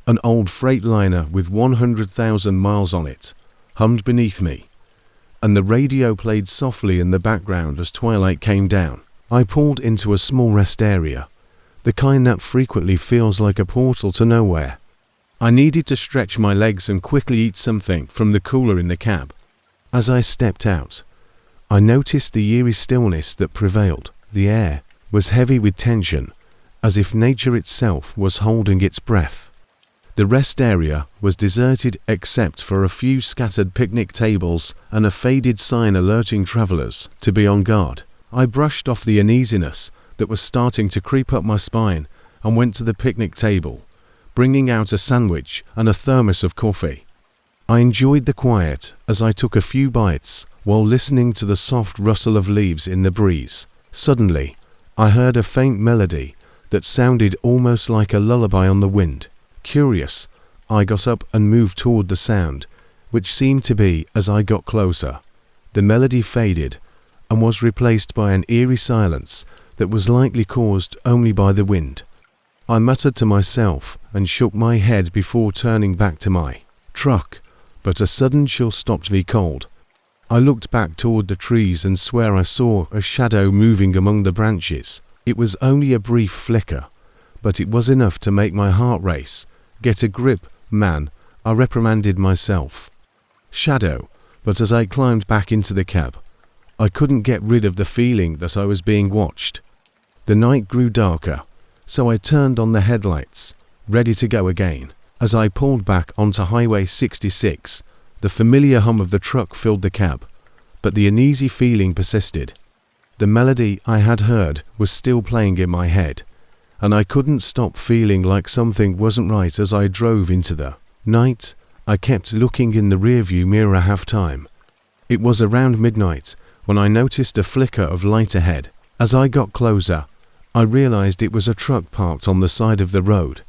an old Freightliner with 100,000 miles on it, hummed beneath me, and the radio played softly in the background as twilight came down. I pulled into a small rest area, the kind that frequently feels like a portal to nowhere. I needed to stretch my legs and quickly eat something from the cooler in the cab. As I stepped out, I noticed the eerie stillness that prevailed. The air was heavy with tension, as if nature itself was holding its breath. The rest area was deserted except for a few scattered picnic tables and a faded sign alerting travelers to be on guard. I brushed off the uneasiness that was starting to creep up my spine and went to the picnic table, bringing out a sandwich and a thermos of coffee. I enjoyed the quiet as I took a few bites while listening to the soft rustle of leaves in the breeze. Suddenly, I heard a faint melody that sounded almost like a lullaby on the wind. Curious, I got up and moved toward the sound, which seemed to be as I got closer. The melody faded and was replaced by an eerie silence that was likely caused only by the wind. I muttered to myself and shook my head before turning back to my truck, but a sudden chill stopped me cold. I looked back toward the trees and swear I saw a shadow moving among the branches. It was only a brief flicker, but it was enough to make my heart race. Get a grip, man, I reprimanded myself. Shadow, but as I climbed back into the cab, I couldn't get rid of the feeling that I was being watched. The night grew darker, so I turned on the headlights, ready to go again. As I pulled back onto Highway 66, the familiar hum of the truck filled the cab, but the uneasy feeling persisted. The melody I had heard was still playing in my head, and I couldn't stop feeling like something wasn't right as I drove into the night. I kept looking in the rearview mirror half-time. It was around midnight when I noticed a flicker of light ahead. As I got closer, I realized it was a truck parked on the side of the road.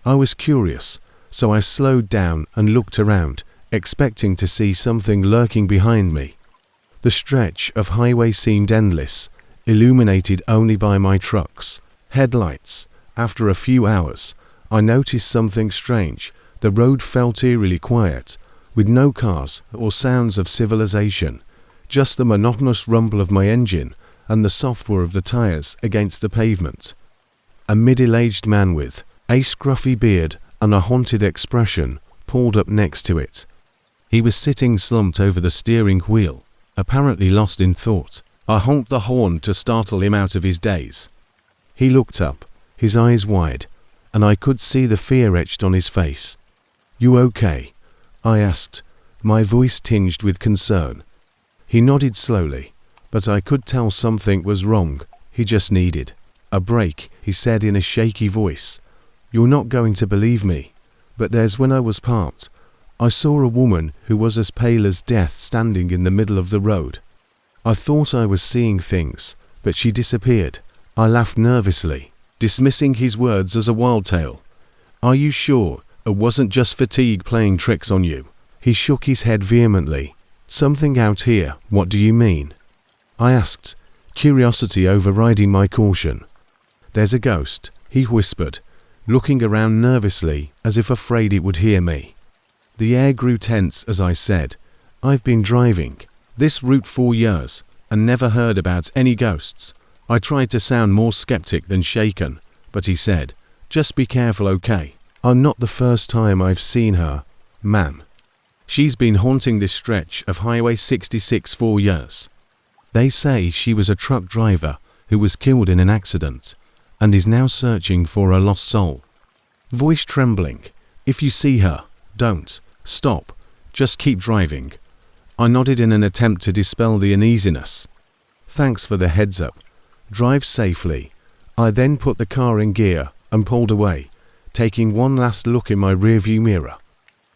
I was curious, so I slowed down and looked around, expecting to see something lurking behind me. The stretch of highway seemed endless, illuminated only by my truck's headlights. After a few hours, I noticed something strange. The road felt eerily quiet, with no cars or sounds of civilization, just the monotonous rumble of my engine and the soft whir of the tires against the pavement. A middle-aged man with a scruffy beard and a haunted expression pulled up next to it. He was sitting slumped over the steering wheel, apparently lost in thought. I honked the horn to startle him out of his daze. He looked up, his eyes wide, and I could see the fear etched on his face. "You okay?" I asked, my voice tinged with concern. He nodded slowly, but I could tell something was wrong. He just needed a break, he said in a shaky voice. "You're not going to believe me, but when I was parked, I saw a woman who was as pale as death standing in the middle of the road. I thought I was seeing things, but she disappeared." I laughed nervously, dismissing his words as a wild tale. "Are you sure it wasn't just fatigue playing tricks on you?" He shook his head vehemently. "Something out here, what do you mean?" I asked, curiosity overriding my caution. "There's a ghost," he whispered, looking around nervously as if afraid it would hear me. The air grew tense as I said, "I've been driving this route 4 years and never heard about any ghosts." I tried to sound more skeptic than shaken, but he said, "Just be careful, okay? Not the first time I've seen her, ma'am. She's been haunting this stretch of Highway 66 4 years. They say she was a truck driver who was killed in an accident and is now searching for a lost soul." Voice trembling, "If you see her, don't stop, just keep driving." I nodded in an attempt to dispel the uneasiness. "Thanks for the heads up. Drive safely." I then put the car in gear and pulled away, taking one last look in my rearview mirror.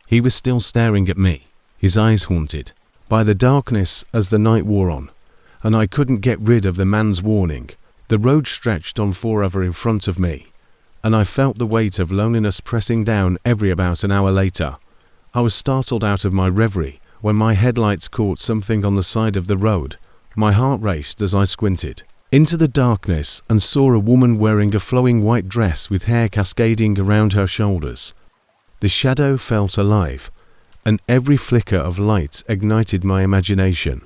He was still staring at me, his eyes haunted by the darkness as the night wore on, and I couldn't get rid of the man's warning. The road stretched on forever in front of me, and I felt the weight of loneliness pressing down about an hour later. I was startled out of my reverie when my headlights caught something on the side of the road. My heart raced as I squinted into the darkness and saw a woman wearing a flowing white dress with hair cascading around her shoulders. The shadow felt alive, and every flicker of light ignited my imagination.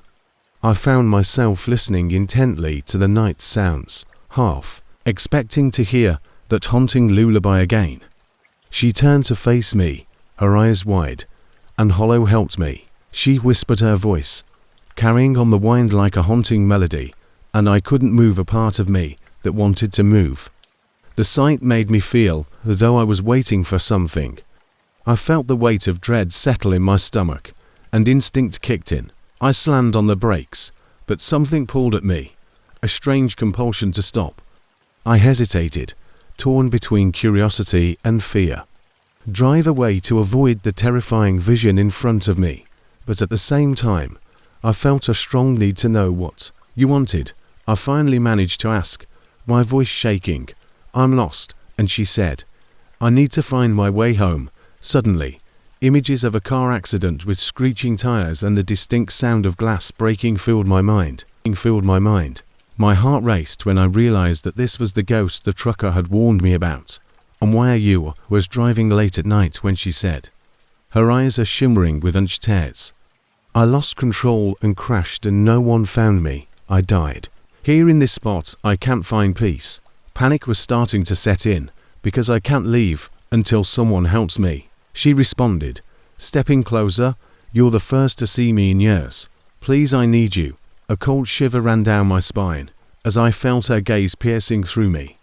I found myself listening intently to the night's sounds, half expecting to hear that haunting lullaby again. She turned to face me, her eyes wide, and hollow helped me. She whispered her voice, carrying on the wind like a haunting melody, and I couldn't move a part of me that wanted to move. The sight made me feel as though I was waiting for something. I felt the weight of dread settle in my stomach, and instinct kicked in. I slammed on the brakes, but something pulled at me, a strange compulsion to stop. I hesitated, torn between curiosity and fear. Drive away to avoid the terrifying vision in front of me, but at the same time, I felt a strong need to know what you wanted. I finally managed to ask, my voice shaking, "I'm lost," and she said, "I need to find my way home." Suddenly, images of a car accident with screeching tires and the distinct sound of glass breaking filled my mind. My heart raced when I realized that this was the ghost the trucker had warned me about, and why you was driving late at night when she said. Her eyes are shimmering with unshed tears. I lost control and crashed and no one found me. I died. Here in this spot, I can't find peace. Panic was starting to set in because I can't leave until someone helps me. She responded, stepping closer. You're the first to see me in years. Please, I need you. A cold shiver ran down my spine as I felt her gaze piercing through me.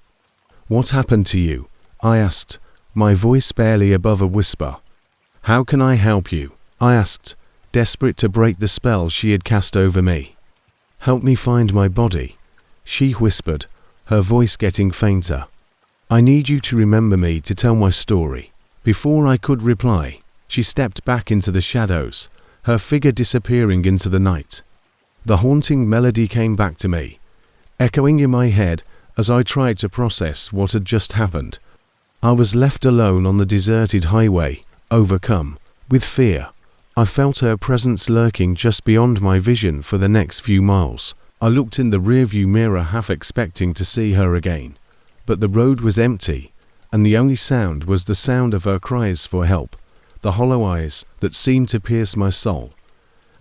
What happened to you? I asked, my voice barely above a whisper. How can I help you? I asked, desperate to break the spell she had cast over me. Help me find my body, she whispered, her voice getting fainter. I need you to remember me to tell my story. Before I could reply, she stepped back into the shadows, her figure disappearing into the night. The haunting melody came back to me, echoing in my head as I tried to process what had just happened. I was left alone on the deserted highway, overcome with fear. I felt her presence lurking just beyond my vision for the next few miles. I looked in the rearview mirror, half expecting to see her again, but the road was empty, and the only sound was the sound of her cries for help, the hollow eyes that seemed to pierce my soul,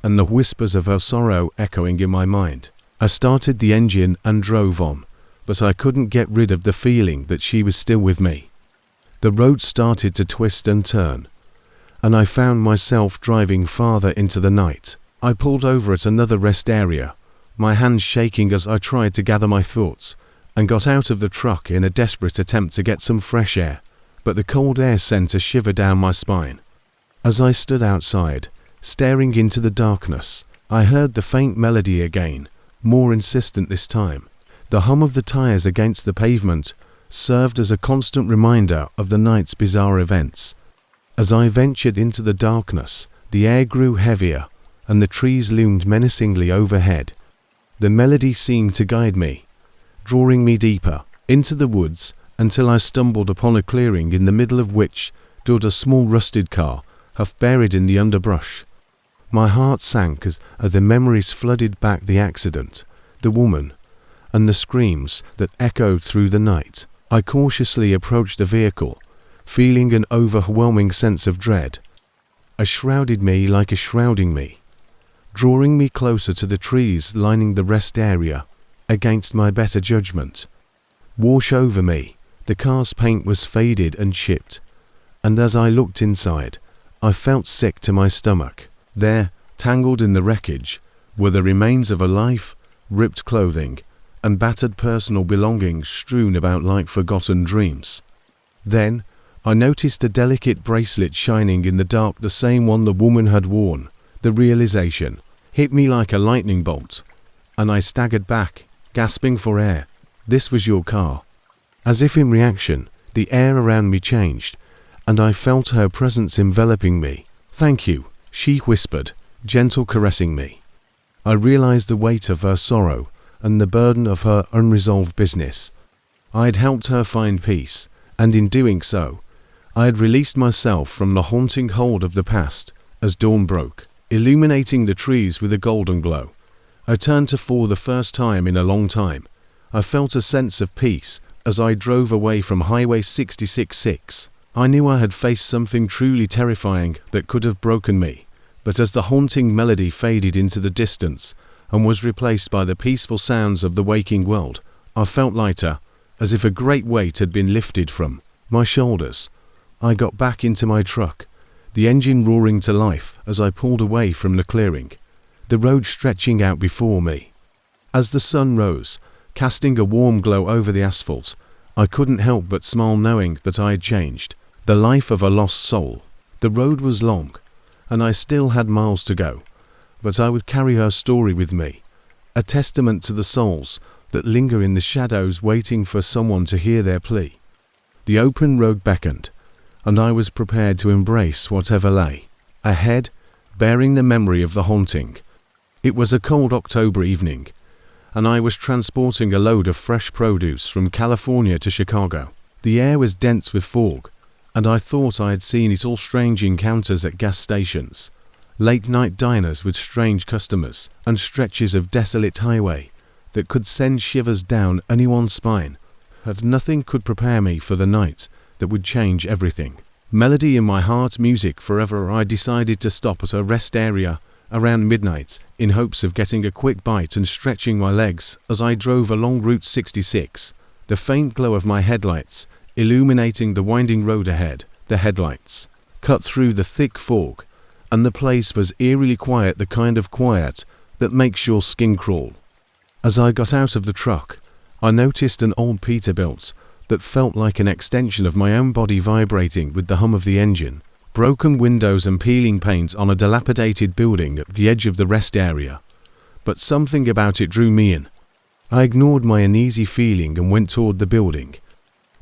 and the whispers of her sorrow echoing in my mind. I started the engine and drove on, but I couldn't get rid of the feeling that she was still with me. The road started to twist and turn, and I found myself driving farther into the night. I pulled over at another rest area, my hands shaking as I tried to gather my thoughts, and got out of the truck in a desperate attempt to get some fresh air, but the cold air sent a shiver down my spine. As I stood outside, staring into the darkness, I heard the faint melody again, more insistent this time. The hum of the tires against the pavement served as a constant reminder of the night's bizarre events. As I ventured into the darkness, the air grew heavier, and the trees loomed menacingly overhead. The melody seemed to guide me, drawing me deeper into the woods until I stumbled upon a clearing in the middle of which stood a small rusted car, half buried in the underbrush. My heart sank as the memories flooded back: the accident, the woman, and the screams that echoed through the night. I cautiously approached the vehicle, feeling an overwhelming sense of dread. It shrouded me like a shrouding me, drawing me closer to the trees lining the rest area. Against my better judgment, wash over me. The car's paint was faded and chipped, and as I looked inside, I felt sick to my stomach. There, tangled in the wreckage, were the remains of a life, ripped clothing, and battered personal belongings strewn about like forgotten dreams. Then, I noticed a delicate bracelet shining in the dark, the same one the woman had worn. The realization hit me like a lightning bolt, and I staggered back, gasping for air. This was your car. As if in reaction, the air around me changed, and I felt her presence enveloping me. Thank you, she whispered, gentle caressing me. I realized the weight of her sorrow and the burden of her unresolved business. I had helped her find peace, and in doing so, I had released myself from the haunting hold of the past. As dawn broke, illuminating the trees with a golden glow, I turned to for the first time in a long time. I felt a sense of peace as I drove away from Highway 66. I knew I had faced something truly terrifying that could have broken me, but as the haunting melody faded into the distance and was replaced by the peaceful sounds of the waking world, I felt lighter, as if a great weight had been lifted from my shoulders. I got back into my truck, the engine roaring to life as I pulled away from the clearing, the road stretching out before me. As the sun rose, casting a warm glow over the asphalt, I couldn't help but smile, knowing that I had changed the life of a lost soul. The road was long, and I still had miles to go, but I would carry her story with me, a testament to the souls that linger in the shadows waiting for someone to hear their plea. The open road beckoned, and I was prepared to embrace whatever lay ahead, bearing the memory of the haunting. It was a cold October evening, and I was transporting a load of fresh produce from California to Chicago. The air was dense with fog, and I thought I had seen it all: strange encounters at gas stations, late-night diners with strange customers, and stretches of desolate highway that could send shivers down anyone's spine. But nothing could prepare me for the night that would change everything. Melody in my heart, music forever. I decided to stop at a rest area around midnight, in hopes of getting a quick bite and stretching my legs as I drove along Route 66, the faint glow of my headlights illuminating the winding road ahead. The headlights cut through the thick fog, and the place was eerily quiet, the kind of quiet that makes your skin crawl. As I got out of the truck, I noticed an old Peterbilt that felt like an extension of my own body vibrating with the hum of the engine. Broken windows and peeling paint on a dilapidated building at the edge of the rest area. But something about it drew me in. I ignored my uneasy feeling and went toward the building.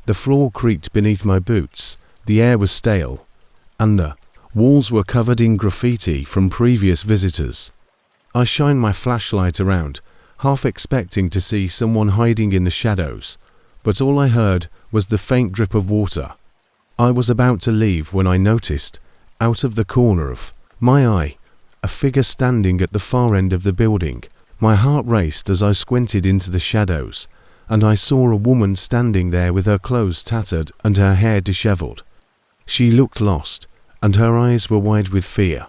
The floor creaked beneath my boots, the air was stale, and the walls were covered in graffiti from previous visitors. I shined my flashlight around, half expecting to see someone hiding in the shadows, but all I heard was the faint drip of water. I was about to leave when I noticed, out of the corner of my eye, a figure standing at the far end of the building. My heart raced as I squinted into the shadows, and I saw a woman standing there with her clothes tattered and her hair disheveled. She looked lost, and her eyes were wide with fear.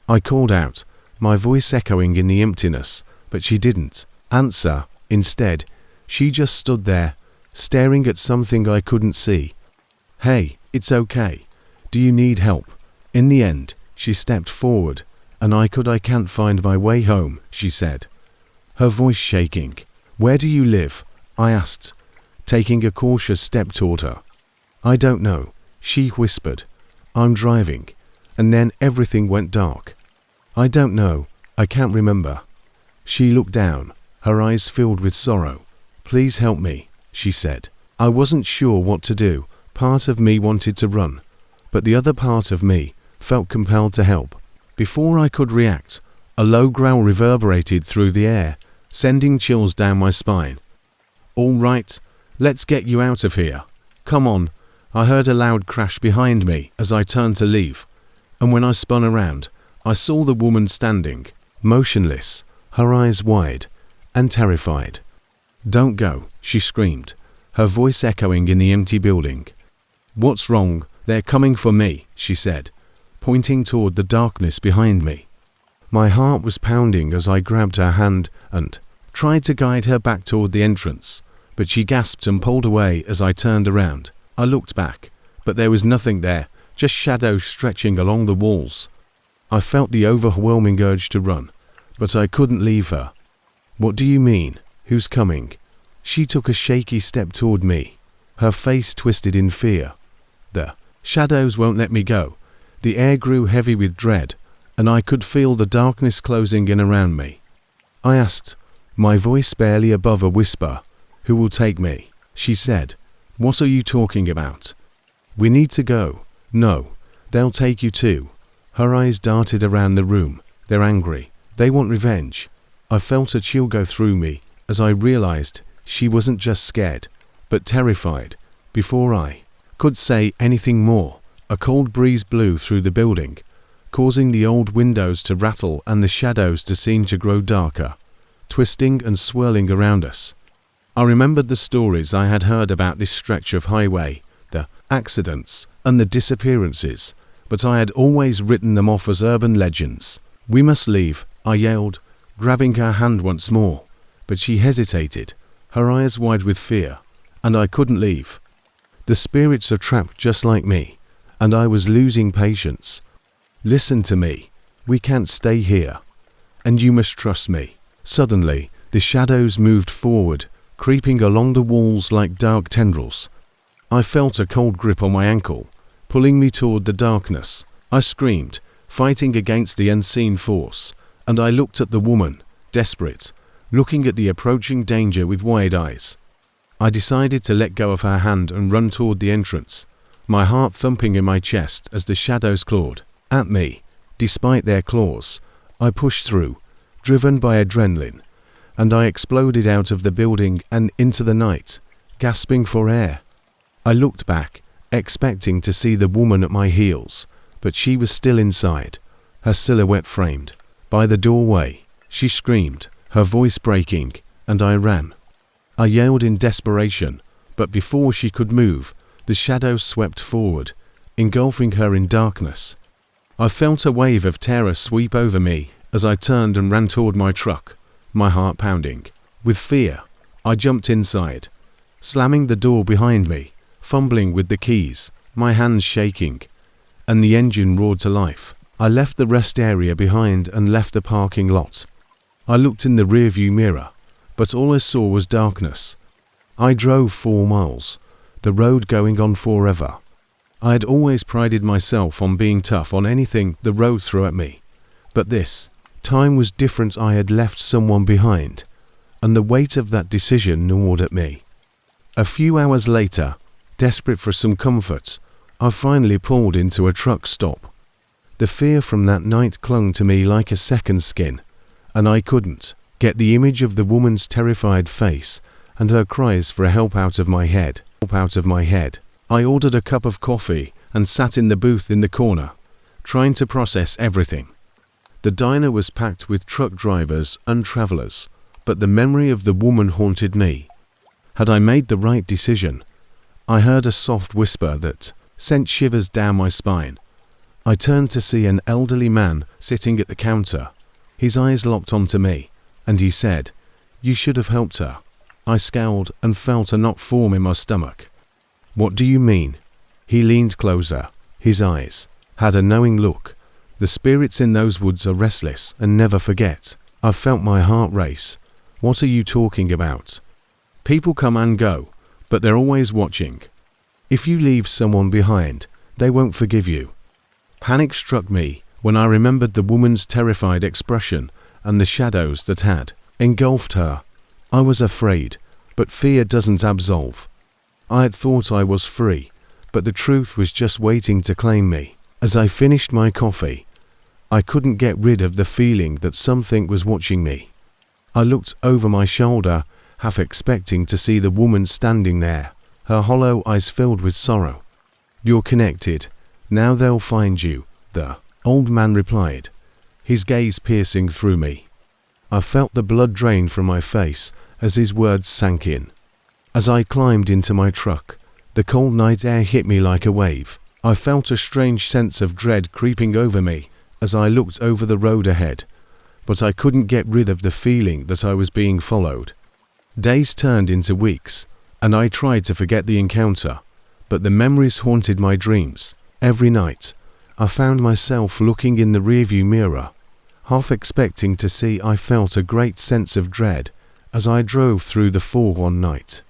I called out, my voice echoing in the emptiness, but she didn't answer. Instead, she just stood there, staring at something I couldn't see. "Hey, it's okay. Do you need help?" In the end, she stepped forward, and I can't find my way home, she said, her voice shaking. "Where do you live?" I asked, taking a cautious step toward her. "I don't know," she whispered. "I'm driving." And then everything went dark. "I don't know. I can't remember." She looked down, her eyes filled with sorrow. "Please help me," she said. I wasn't sure what to do. Part of me wanted to run, but the other part of me felt compelled to help. Before I could react, a low growl reverberated through the air, sending chills down my spine. "All right, let's get you out of here. Come on." I heard a loud crash behind me as I turned to leave, and when I spun around, I saw the woman standing, motionless, her eyes wide and terrified. "Don't go," she screamed, her voice echoing in the empty building. "What's wrong? They're coming for me," she said, pointing toward the darkness behind me. My heart was pounding as I grabbed her hand and tried to guide her back toward the entrance, but she gasped and pulled away as I turned around. I looked back, but there was nothing there, just shadows stretching along the walls. I felt the overwhelming urge to run, but I couldn't leave her. "What do you mean? Who's coming?" She took a shaky step toward me, her face twisted in fear. The shadows won't let me go. The air grew heavy with dread, and I could feel the darkness closing in around me. I asked, my voice barely above a whisper, "Who will take me?" She said, "What are you talking about?" "We need to go." "No, they'll take you too." Her eyes darted around the room. "They're angry. They want revenge." I felt a chill go through me as I realized she wasn't just scared, but terrified. Before I could say anything more, a cold breeze blew through the building, causing the old windows to rattle and the shadows to seem to grow darker, twisting and swirling around us. I remembered the stories I had heard about this stretch of highway, the accidents and the disappearances, but I had always written them off as urban legends. "We must leave," I yelled, grabbing her hand once more, but she hesitated, her eyes wide with fear, and I couldn't leave. The spirits are trapped just like me, and I was losing patience. "Listen to me. We can't stay here. And you must trust me." Suddenly, the shadows moved forward, creeping along the walls like dark tendrils. I felt a cold grip on my ankle, pulling me toward the darkness. I screamed, fighting against the unseen force, and I looked at the woman, desperate, looking at the approaching danger with wide eyes. I decided to let go of her hand and run toward the entrance, my heart thumping in my chest as the shadows clawed at me. Despite their claws, I pushed through, driven by adrenaline, and I exploded out of the building and into the night, gasping for air. I looked back, expecting to see the woman at my heels, but she was still inside, her silhouette framed by the doorway. She screamed, her voice breaking, and I ran. I yelled in desperation, but before she could move, the shadows swept forward, engulfing her in darkness. I felt a wave of terror sweep over me as I turned and ran toward my truck, my heart pounding. With fear, I jumped inside, slamming the door behind me, fumbling with the keys, my hands shaking, and the engine roared to life. I left the rest area behind and left the parking lot. I looked in the rearview mirror, but all I saw was darkness. I drove 4 miles, the road going on forever. I had always prided myself on being tough on anything the road threw at me, but this time was different. I had left someone behind, and the weight of that decision gnawed at me. A few hours later, desperate for some comfort, I finally pulled into a truck stop. The fear from that night clung to me like a second skin, and I couldn't get the image of the woman's terrified face and her cries for help out of my head. I ordered a cup of coffee and sat in the booth in the corner, trying to process everything. The diner was packed with truck drivers and travelers, but the memory of the woman haunted me. Had I made the right decision? I heard a soft whisper that sent shivers down my spine. I turned to see an elderly man sitting at the counter. His eyes locked onto me, and he said, "You should have helped her." I scowled and felt a knot form in my stomach. "What do you mean?" He leaned closer. His eyes had a knowing look. The spirits in those woods are restless and never forget. I felt my heart race. "What are you talking about?" "People come and go, but they're always watching. If you leave someone behind, they won't forgive you." Panic struck me when I remembered the woman's terrified expression and the shadows that had engulfed her. I was afraid, but fear doesn't absolve. I had thought I was free, but the truth was just waiting to claim me. As I finished my coffee, I couldn't get rid of the feeling that something was watching me. I looked over my shoulder, half expecting to see the woman standing there, her hollow eyes filled with sorrow. "You're connected. Now they'll find you," the old man replied, his gaze piercing through me. I felt the blood drain from my face as his words sank in. As I climbed into my truck, the cold night air hit me like a wave. I felt a strange sense of dread creeping over me as I looked over the road ahead, but I couldn't get rid of the feeling that I was being followed. Days turned into weeks, and I tried to forget the encounter, but the memories haunted my dreams. Every night, I found myself looking in the rearview mirror, half expecting to see. I felt a great sense of dread as I drove through the fog one night.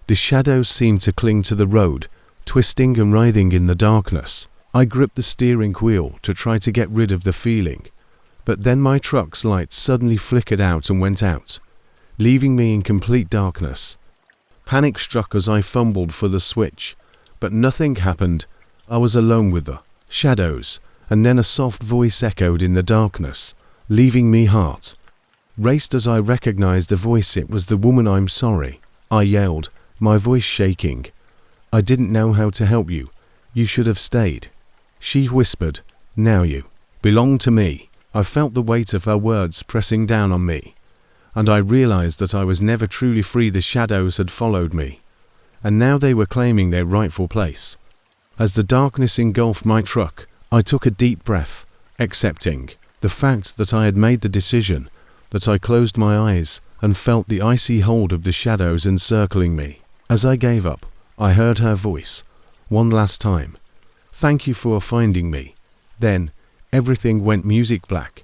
The shadows seemed to cling to the road, twisting and writhing in the darkness. I gripped the steering wheel to try to get rid of the feeling, but then my truck's lights suddenly flickered out and went out, leaving me in complete darkness. Panic struck as I fumbled for the switch, but nothing happened. I was alone with the shadows, and then a soft voice echoed in the darkness, leaving me heart raced as I recognized the voice. It was the woman. "I'm sorry," I yelled, my voice shaking. "I didn't know how to help you. You should have stayed." She whispered, "Now you belong to me." I felt the weight of her words pressing down on me, and I realized that I was never truly free. The shadows had followed me, and now they were claiming their rightful place. As the darkness engulfed my truck, I took a deep breath, accepting the fact that I had made the decision, that I closed my eyes and felt the icy hold of the shadows encircling me. As I gave up, I heard her voice, one last time. "Thank you for finding me." Then, everything went music black.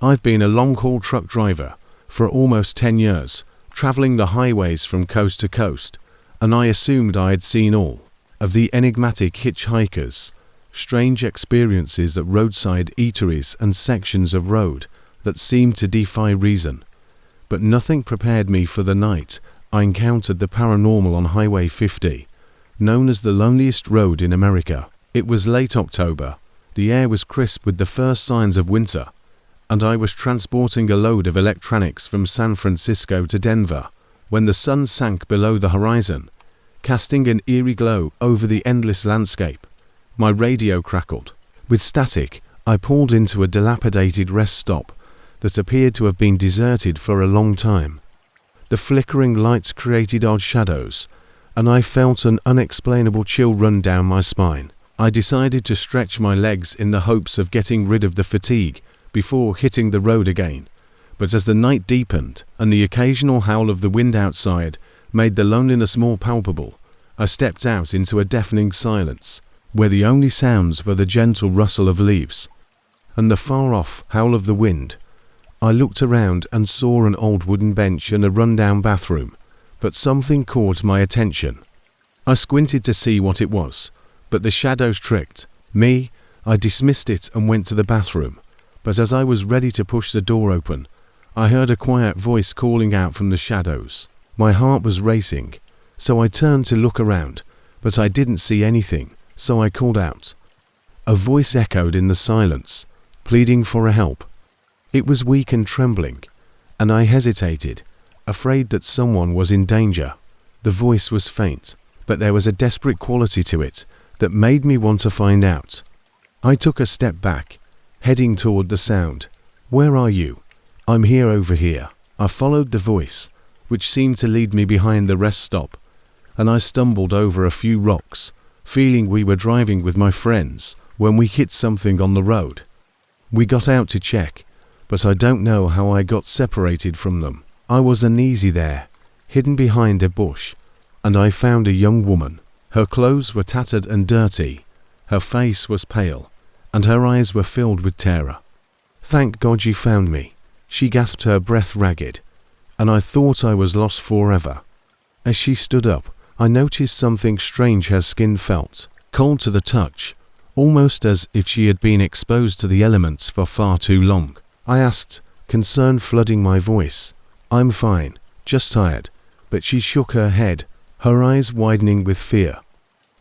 I've been a long-haul truck driver for almost 10 years, traveling the highways from coast to coast, and I assumed I had seen all of the enigmatic hitchhikers, strange experiences at roadside eateries and sections of road that seemed to defy reason. But nothing prepared me for the night I encountered the paranormal on Highway 50, known as the loneliest road in America. It was late October, the air was crisp with the first signs of winter, and I was transporting a load of electronics from San Francisco to Denver when the sun sank below the horizon, casting an eerie glow over the endless landscape. My radio crackled. With static, I pulled into a dilapidated rest stop that appeared to have been deserted for a long time. The flickering lights created odd shadows, and I felt an unexplainable chill run down my spine. I decided to stretch my legs in the hopes of getting rid of the fatigue, before hitting the road again. But as the night deepened and the occasional howl of the wind outside made the loneliness more palpable, I stepped out into a deafening silence, where the only sounds were the gentle rustle of leaves and the far-off howl of the wind. I looked around and saw an old wooden bench and a run-down bathroom, but something caught my attention. I squinted to see what it was, but the shadows tricked me. I dismissed it and went to the bathroom, but as I was ready to push the door open, I heard a quiet voice calling out from the shadows. My heart was racing, so I turned to look around, but I didn't see anything, so I called out. A voice echoed in the silence, pleading for help. It was weak and trembling, and I hesitated, afraid that someone was in danger. The voice was faint, but there was a desperate quality to it that made me want to find out. I took a step back, heading toward the sound. "Where are you?" "I'm here, over here." I followed the voice, which seemed to lead me behind the rest stop, and I stumbled over a few rocks, feeling we were driving with my friends when we hit something on the road. We got out to check, but I don't know how I got separated from them. I was uneasy there, hidden behind a bush, and I found a young woman. Her clothes were tattered and dirty, her face was pale, and her eyes were filled with terror. "Thank God you found me," she gasped, her breath ragged, and I thought I was lost forever. As she stood up, I noticed something strange. Her skin felt cold to the touch, almost as if she had been exposed to the elements for far too long. I asked, concern flooding my voice. "I'm fine, just tired," but she shook her head, her eyes widening with fear.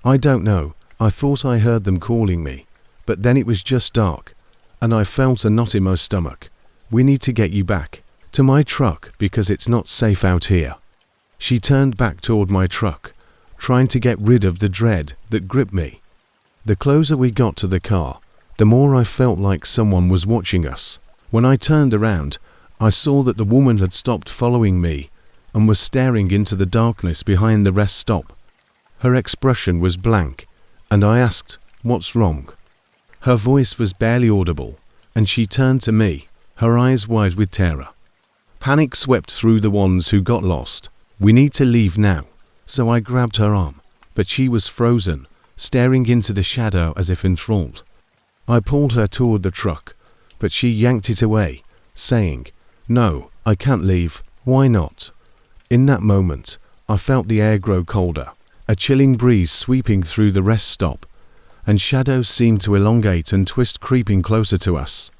"I don't know, I thought I heard them calling me, but then it was just dark, and I felt a knot in my stomach. We need to get you back to my truck because it's not safe out here." She turned back toward my truck, trying to get rid of the dread that gripped me. The closer we got to the car, the more I felt like someone was watching us. When I turned around, I saw that the woman had stopped following me and was staring into the darkness behind the rest stop. Her expression was blank, and I asked, "What's wrong?" Her voice was barely audible, and she turned to me, her eyes wide with terror. Panic swept through the ones who got lost. "We need to leave now." So I grabbed her arm, but she was frozen, staring into the shadow as if enthralled. I pulled her toward the truck, but she yanked it away, saying, "No, I can't leave." "Why not?" In that moment, I felt the air grow colder, a chilling breeze sweeping through the rest stop, and shadows seemed to elongate and twist, creeping closer to us.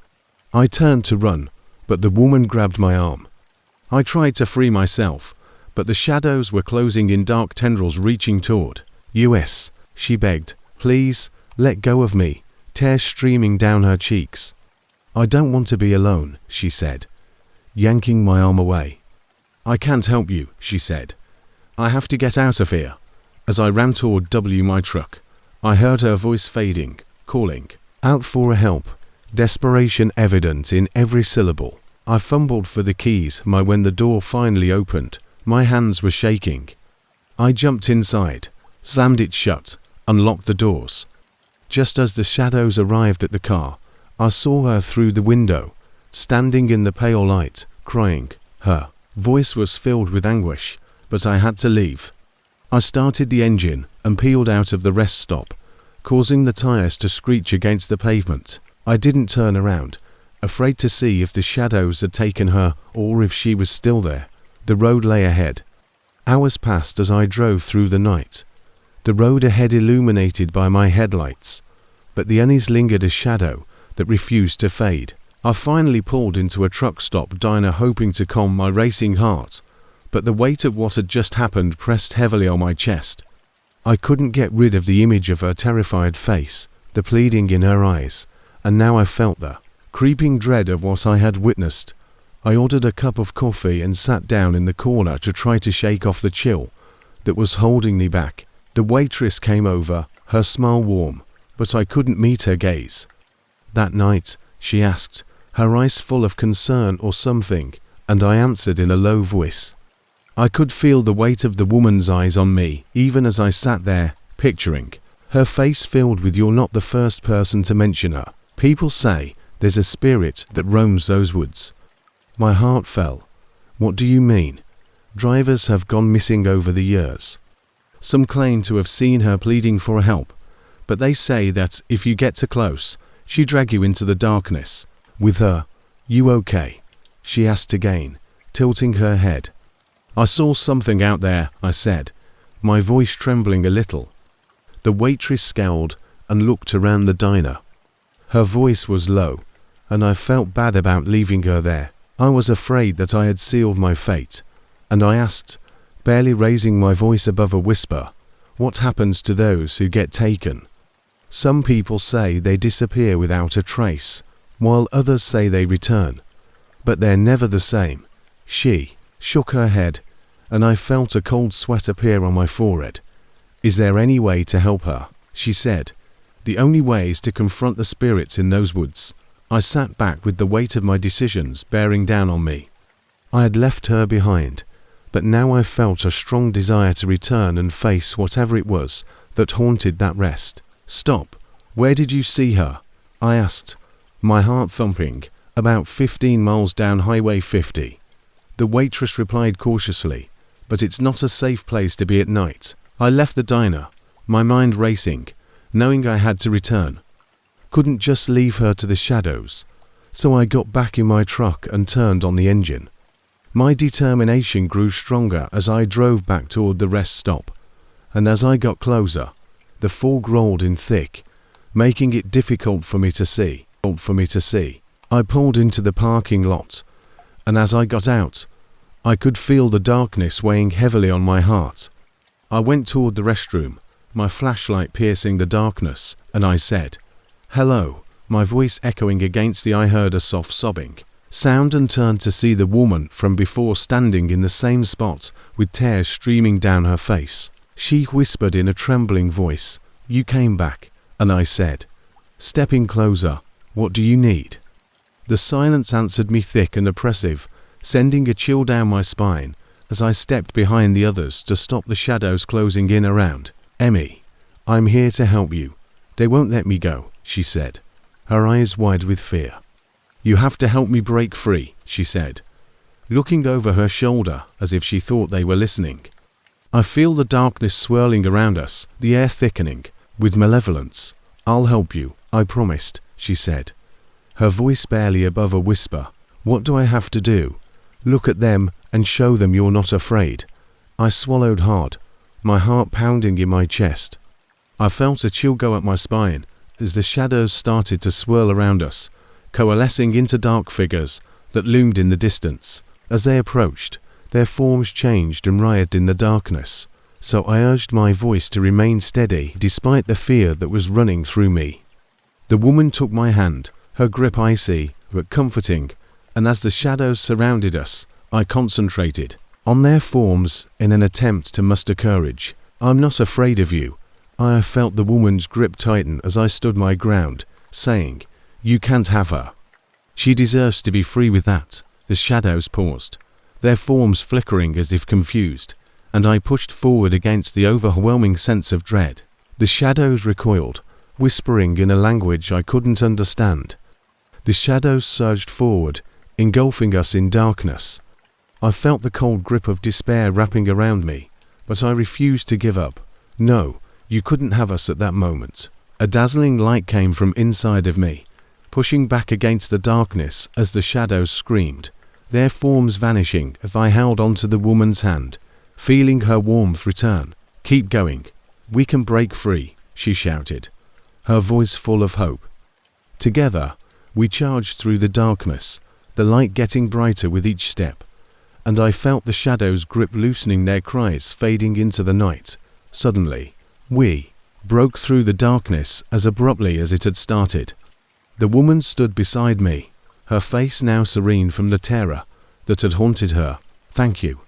I turned to run, but the woman grabbed my arm. I tried to free myself, but the shadows were closing in, dark tendrils reaching toward us. She begged, "Please, let go of me," tears streaming down her cheeks. "I don't want to be alone," she said, yanking my arm away. "I can't help you," she said. "I have to get out of here." As I ran toward my truck, I heard her voice fading, calling out for help, desperation evident in every syllable. I fumbled for the keys. When the door finally opened, my hands were shaking. I jumped inside, slammed it shut, and locked the doors. Just as the shadows arrived at the car, I saw her through the window, standing in the pale light, crying. Her voice was filled with anguish, but I had to leave. I started the engine and peeled out of the rest stop, causing the tires to screech against the pavement. I didn't turn around, afraid to see if the shadows had taken her or if she was still there. The road lay ahead. Hours passed as I drove through the night, the road ahead illuminated by my headlights, but the unease lingered, a shadow that refused to fade. I finally pulled into a truck stop diner, hoping to calm my racing heart, but the weight of what had just happened pressed heavily on my chest. I couldn't get rid of the image of her terrified face, the pleading in her eyes, and now I felt the creeping dread of what I had witnessed. I ordered a cup of coffee and sat down in the corner to try to shake off the chill that was holding me back. The waitress came over, her smile warm, but I couldn't meet her gaze. "That night?" she asked, her eyes full of concern or something, and I answered in a low voice. I could feel the weight of the woman's eyes on me, even as I sat there, picturing her face filled with "You're not the first person to mention her. People say There's a spirit that roams those woods." My heart fell. "What do you mean?" "Drivers have gone missing over the years. Some claim to have seen her pleading for help, but they say that if you get too close, she drag you into the darkness. With her, you okay?" she asked again, tilting her head. "I saw something out there," I said, my voice trembling a little. The waitress scowled and looked around the diner. Her voice was low, and I felt bad about leaving her there. I was afraid that I had sealed my fate, and I asked, barely raising my voice above a whisper, "What happens to those who get taken?" "Some people say they disappear without a trace, while others say they return, but they're never the same." She shook her head, and I felt a cold sweat appear on my forehead. "Is there any way to help her?" she said. "The only way is to confront the spirits in those woods." I sat back with the weight of my decisions bearing down on me. I had left her behind, but now I felt a strong desire to return and face whatever it was that haunted that rest. "Stop. Where did you see her?" I asked, my heart thumping. "About 15 miles down Highway 50. The waitress replied cautiously, "But it's not a safe place to be at night." I left the diner, my mind racing, knowing I had to return. Couldn't just leave her to the shadows, so I got back in my truck and turned on the engine. My determination grew stronger as I drove back toward the rest stop, and as I got closer, the fog rolled in thick, making it difficult for me to see. I pulled into the parking lot, and as I got out, I could feel the darkness weighing heavily on my heart. I went toward the restroom, my flashlight piercing the darkness, and I said, "Hello," my voice echoing against I heard a soft sobbing sound and turned to see the woman from before standing in the same spot with tears streaming down her face. She whispered in a trembling voice, "You came back," and I said, stepping closer, "What do you need?" The silence answered me thick and oppressive, sending a chill down my spine as I stepped behind the others to stop the shadows closing in around. "Emmy, I'm here to help you. They won't let me go," she said, her eyes wide with fear. "You have to help me break free," she said, looking over her shoulder as if she thought they were listening. "I feel the darkness swirling around us, the air thickening with malevolence." "I'll help you, I promised," she said, her voice barely above a whisper. "What do I have to do?" "Look at them and show them you're not afraid." I swallowed hard, my heart pounding in my chest. I felt a chill go up my spine as the shadows started to swirl around us, coalescing into dark figures that loomed in the distance. As they approached, their forms changed and writhed in the darkness, so I urged my voice to remain steady despite the fear that was running through me. The woman took my hand, her grip icy but comforting, and as the shadows surrounded us, I concentrated on their forms in an attempt to muster courage. "I'm not afraid of you." I felt the woman's grip tighten as I stood my ground, saying, "You can't have her. She deserves to be free with that." The shadows paused, their forms flickering as if confused, and I pushed forward against the overwhelming sense of dread. The shadows recoiled, whispering in a language I couldn't understand. The shadows surged forward, engulfing us in darkness. I felt the cold grip of despair wrapping around me, but I refused to give up. "No, you couldn't have us at that moment." A dazzling light came from inside of me, pushing back against the darkness as the shadows screamed, their forms vanishing as I held onto the woman's hand, feeling her warmth return. "Keep going. We can break free," she shouted, her voice full of hope. Together, we charged through the darkness, the light getting brighter with each step, and I felt the shadows' grip loosening, their cries fading into the night. Suddenly, we broke through the darkness as abruptly as it had started. The woman stood beside me, her face now serene from the terror that had haunted her. "Thank you,"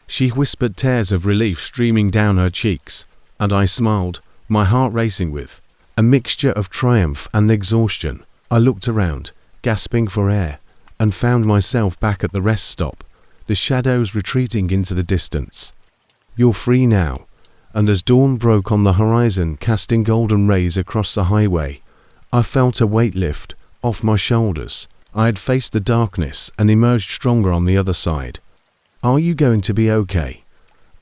she whispered, tears of relief streaming down her cheeks, and I smiled, my heart racing with a mixture of triumph and exhaustion. I looked around, gasping for air, and found myself back at the rest stop, the shadows retreating into the distance. "You're free now," and as dawn broke on the horizon casting golden rays across the highway, I felt a weight lift off my shoulders. I had faced the darkness and emerged stronger on the other side. "Are you going to be okay?"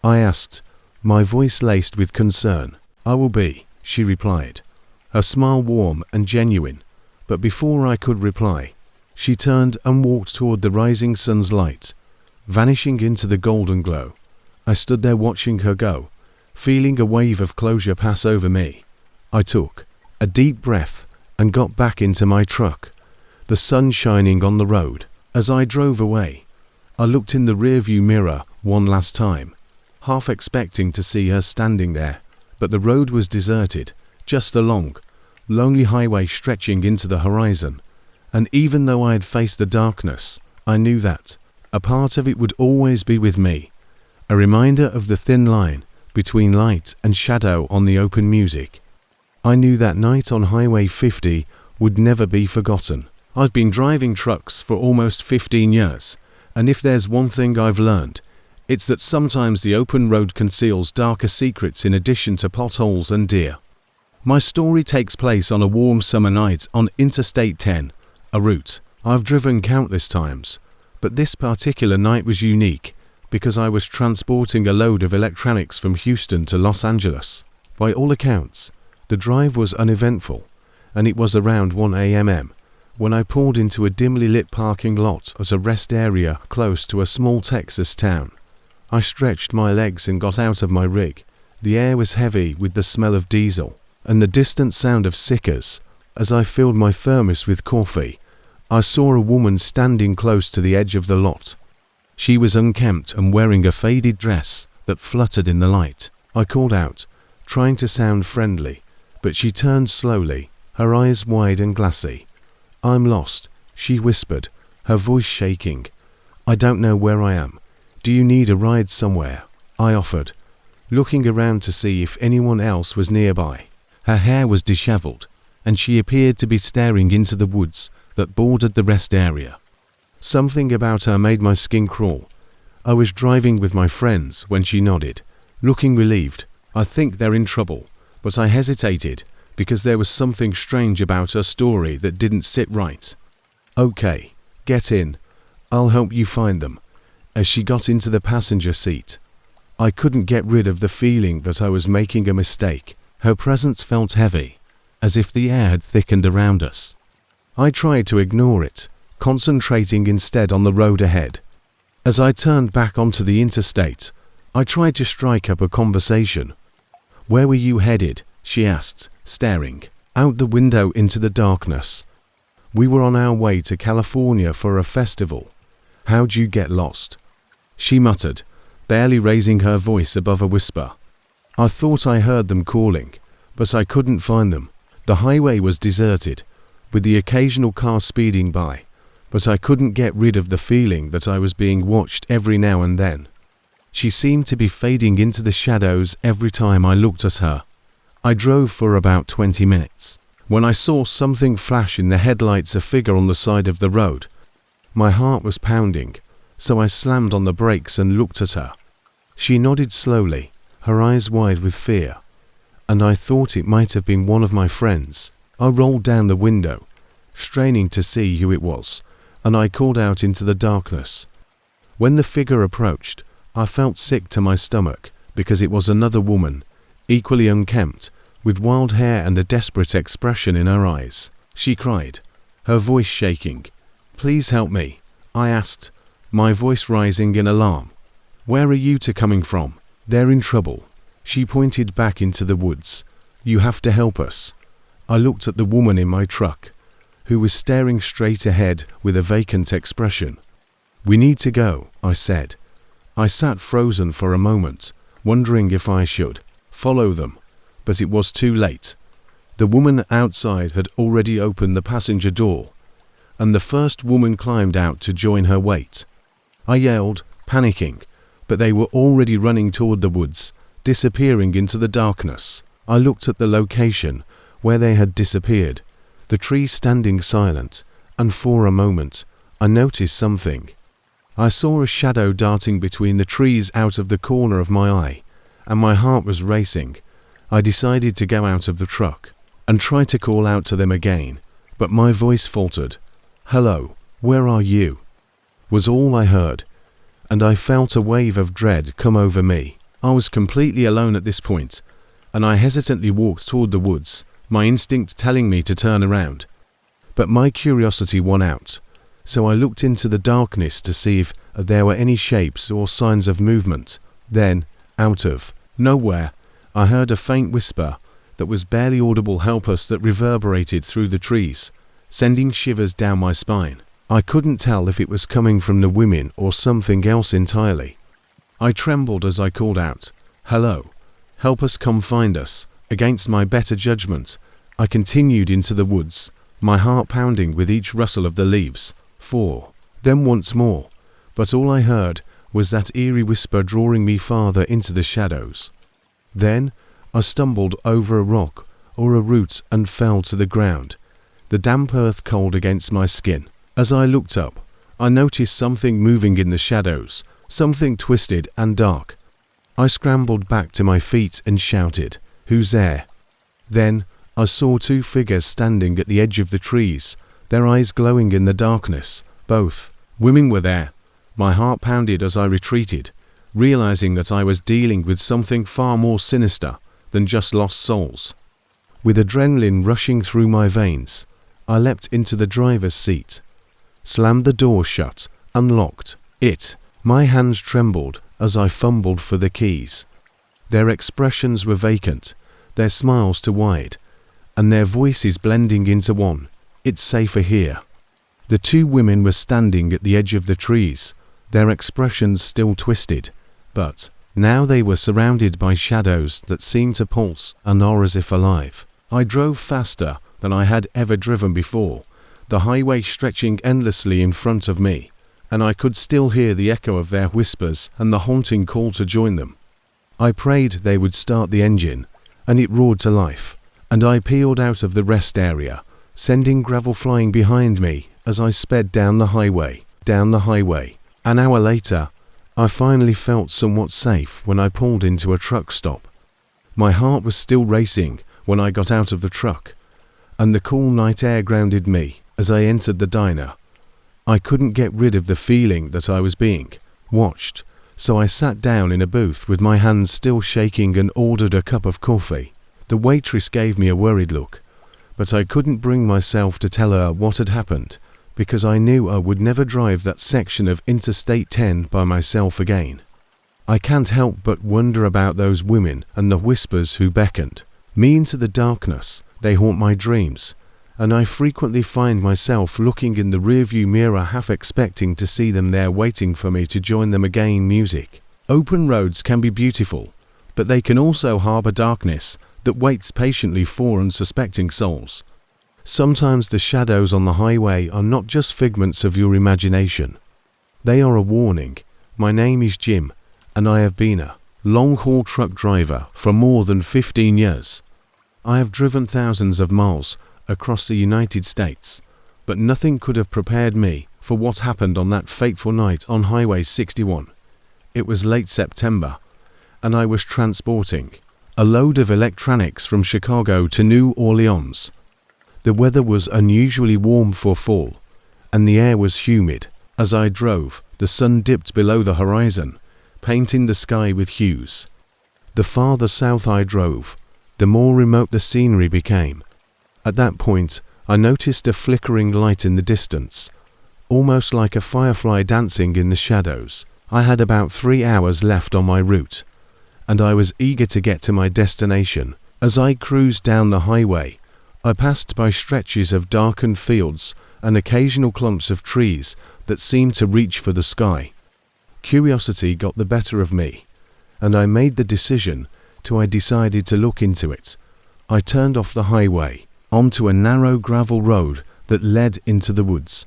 I asked, my voice laced with concern. "I will be," she replied, her smile warm and genuine. But before I could reply, she turned and walked toward the rising sun's light, vanishing into the golden glow. I stood there watching her go, feeling a wave of closure pass over me. I took a deep breath and got back into my truck, the sun shining on the road. As I drove away, I looked in the rearview mirror one last time, half expecting to see her standing there, but the road was deserted, just a long, lonely highway stretching into the horizon. And even though I had faced the darkness, I knew that a part of it would always be with me, a reminder of the thin line between light and shadow on the open music. I knew that night on Highway 50 would never be forgotten. I've been driving trucks for almost 15 years, and if there's one thing I've learned, it's that sometimes the open road conceals darker secrets in addition to potholes and deer. My story takes place on a warm summer night on Interstate 10, a route I've driven countless times, but this particular night was unique because I was transporting a load of electronics from Houston to Los Angeles. By all accounts, the drive was uneventful, and it was around 1 a.m. when I pulled into a dimly lit parking lot at a rest area close to a small Texas town. I stretched my legs and got out of my rig. The air was heavy with the smell of diesel and the distant sound of sickers. As I filled my thermos with coffee, I saw a woman standing close to the edge of the lot. She was unkempt and wearing a faded dress that fluttered in the light. I called out, trying to sound friendly, but she turned slowly, her eyes wide and glassy. "I'm lost," she whispered, her voice shaking. "I don't know where I am. Do you need a ride somewhere?" I offered, looking around to see if anyone else was nearby. Her hair was disheveled, and she appeared to be staring into the woods that bordered the rest area. Something about her made my skin crawl. I was driving with my friends when she nodded, looking relieved. "I think they're in trouble," but I hesitated because there was something strange about her story that didn't sit right. "Okay, get in. I'll help you find them." As she got into the passenger seat, I couldn't get rid of the feeling that I was making a mistake. Her presence felt heavy, as if the air had thickened around us. I tried to ignore it, concentrating instead on the road ahead. As I turned back onto the interstate, I tried to strike up a conversation. "Where were you headed?" she asked, staring out the window into the darkness. "We were on our way to California for a festival. How'd you get lost?" She muttered, barely raising her voice above a whisper. I thought I heard them calling, but I couldn't find them. The highway was deserted, with the occasional car speeding by, but I couldn't get rid of the feeling that I was being watched every now and then. She seemed to be fading into the shadows every time I looked at her. I drove for about 20 minutes. When I saw something flash in the headlights, a figure on the side of the road, my heart was pounding, so I slammed on the brakes and looked at her. She nodded slowly, her eyes wide with fear, and I thought it might have been one of my friends. I rolled down the window, straining to see who it was, and I called out into the darkness. When the figure approached, I felt sick to my stomach because it was another woman, equally unkempt, with wild hair and a desperate expression in her eyes. She cried, her voice shaking. "Please help me," I asked, my voice rising in alarm. "Where are you two coming from?" "They're in trouble." She pointed back into the woods. "You have to help us." I looked at the woman in my truck, who was staring straight ahead with a vacant expression. "We need to go," I said. I sat frozen for a moment, wondering if I should follow them, but it was too late. The woman outside had already opened the passenger door, and the first woman climbed out to join her wait. I yelled, panicking, but they were already running toward the woods, disappearing into the darkness. I looked at the location where they had disappeared, the trees standing silent, and for a moment I noticed something. I saw a shadow darting between the trees out of the corner of my eye, and my heart was racing. I decided to go out of the truck and try to call out to them again, but my voice faltered. "Hello, where are you?" was all I heard, and I felt a wave of dread come over me. I was completely alone at this point, and I hesitantly walked toward the woods, my instinct telling me to turn around. But my curiosity won out, so I looked into the darkness to see if there were any shapes or signs of movement. Then, out of nowhere, I heard a faint whisper that was barely audible help us that reverberated through the trees, sending shivers down my spine. I couldn't tell if it was coming from the women or something else entirely. I trembled as I called out, "Hello, help us, come find us." Against my better judgment, I continued into the woods, my heart pounding with each rustle of the leaves. Then once more, but all I heard was that eerie whisper drawing me farther into the shadows. Then I stumbled over a rock or a root and fell to the ground, the damp earth cold against my skin. As I looked up, I noticed something moving in the shadows, something twisted and dark. I scrambled back to my feet and shouted, "Who's there?" Then I saw two figures standing at the edge of the trees, their eyes glowing in the darkness. Both women were there. My heart pounded as I retreated, realizing that I was dealing with something far more sinister than just lost souls. With adrenaline rushing through my veins, I leapt into the driver's seat, slammed the door shut, unlocked it. My hands trembled as I fumbled for the keys. Their expressions were vacant, their smiles too wide, and their voices blending into one. "It's safer here." The two women were standing at the edge of the trees, their expressions still twisted, but now they were surrounded by shadows that seemed to pulse and are as if alive. I drove faster than I had ever driven before, the highway stretching endlessly in front of me, and I could still hear the echo of their whispers and the haunting call to join them. I prayed they would start the engine, and it roared to life, and I peeled out of the rest area, sending gravel flying behind me as I sped down the highway. An hour later, I finally felt somewhat safe when I pulled into a truck stop. My heart was still racing when I got out of the truck, and the cool night air grounded me as I entered the diner. I couldn't get rid of the feeling that I was being watched, so I sat down in a booth with my hands still shaking and ordered a cup of coffee. The waitress gave me a worried look, but I couldn't bring myself to tell her what had happened, because I knew I would never drive that section of Interstate 10 by myself again. I can't help but wonder about those women and the whispers who beckoned me into the darkness. They haunt my dreams, and I frequently find myself looking in the rearview mirror half expecting to see them there waiting for me to join them again. Music. Open roads can be beautiful, but they can also harbor darkness that waits patiently for unsuspecting souls. Sometimes the shadows on the highway are not just figments of your imagination. They are a warning. My name is Jim, and I have been a long-haul truck driver for more than 15 years. I have driven thousands of miles across the United States, but nothing could have prepared me for what happened on that fateful night on Highway 61. It was late September, and I was transporting a load of electronics from Chicago to New Orleans. The weather was unusually warm for fall, and the air was humid. As I drove, the sun dipped below the horizon, painting the sky with hues. The farther south I drove, the more remote the scenery became. At that point, I noticed a flickering light in the distance, almost like a firefly dancing in the shadows. I had about 3 hours left on my route, and I was eager to get to my destination. As I cruised down the highway, I passed by stretches of darkened fields and occasional clumps of trees that seemed to reach for the sky. Curiosity got the better of me, and I made the decision I decided to look into it. I turned off the highway onto a narrow gravel road that led into the woods.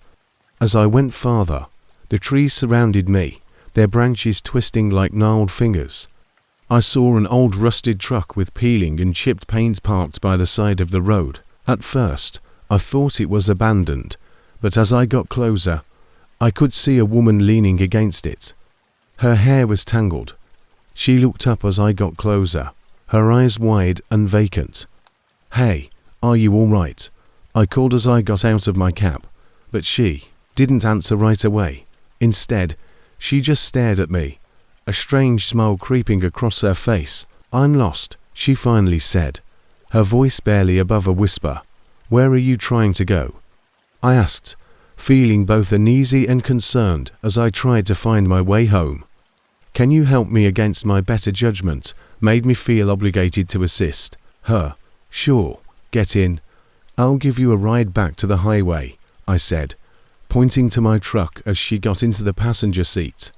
As I went farther, the trees surrounded me, their branches twisting like gnarled fingers. I saw an old rusted truck with peeling and chipped paint parked by the side of the road. At first, I thought it was abandoned, but as I got closer, I could see a woman leaning against it. Her hair was tangled. She looked up as I got closer, her eyes wide and vacant. "Hey, are you all right?" I called as I got out of my cab, but she didn't answer right away. Instead, she just stared at me, a strange smile creeping across her face. "I'm lost," she finally said, her voice barely above a whisper. "Where are you trying to go?" I asked, feeling both uneasy and concerned as I tried to find my way home. "Can you help me?" Against my better judgment, made me feel obligated to assist her. "Sure, get in. I'll give you a ride back to the highway," I said, pointing to my truck as she got into the passenger seat.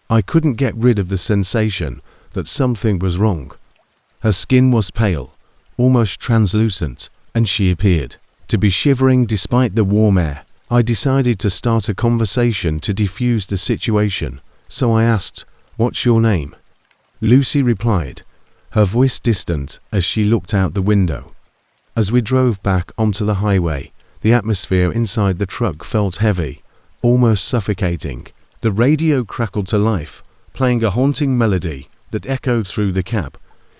I couldn't get rid of the sensation that something was wrong. Her skin was pale, almost translucent, and she appeared to be shivering despite the warm air. I decided to start a conversation to defuse the situation, so I asked, "What's your name?" Lucy replied, her voice distant as she looked out the window. As we drove back onto the highway, the atmosphere inside the truck felt heavy, almost suffocating. The radio crackled to life, playing a haunting melody that echoed through the cab.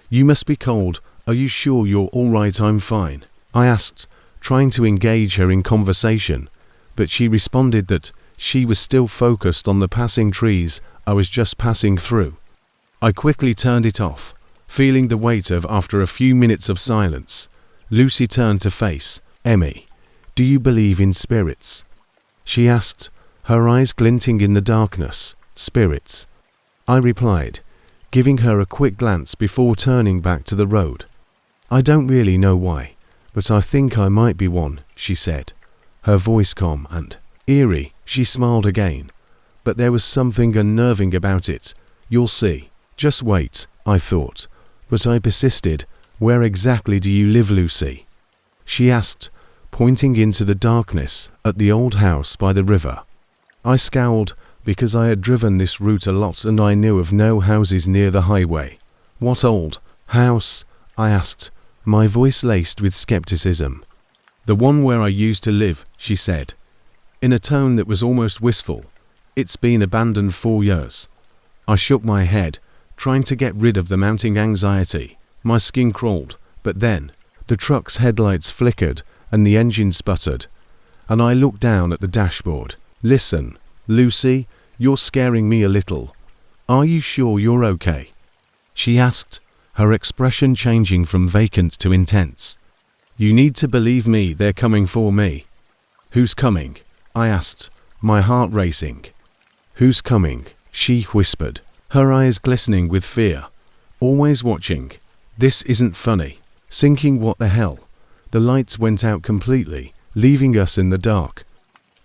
"You must be cold. Are you sure you're all right?" "I'm fine," I asked, trying to engage her in conversation, but she responded that she was still focused on the passing trees I was just passing through. I quickly turned it off, feeling the weight of after a few minutes of silence. Lucy turned to face Emmy. "Do you believe in spirits?" she asked, her eyes glinting in the darkness. "Spirits?" I replied, giving her a quick glance before turning back to the road. "I don't really know why, but I think I might be one," she said, her voice calm and eerie. She smiled again, but there was something unnerving about it. "You'll see. Just wait," I thought, but I persisted. "Where exactly do you live, Lucy?" she asked, pointing into the darkness at the old house by the river. I scowled because I had driven this route a lot and I knew of no houses near the highway. "What old house?" I asked, my voice laced with skepticism. "The one where I used to live," she said, in a tone that was almost wistful. "It's been abandoned 4 years." I shook my head, trying to get rid of the mounting anxiety. My skin crawled, but then the truck's headlights flickered and the engine sputtered, and I looked down at the dashboard. "Listen, Lucy, you're scaring me a little. Are you sure you're okay?" she asked, her expression changing from vacant to intense. "You need to believe me, they're coming for me." "Who's coming?" I asked, my heart racing. "Who's coming?" she whispered, her eyes glistening with fear. "Always watching. This isn't funny." Sinking, what the hell? The lights went out completely, leaving us in the dark.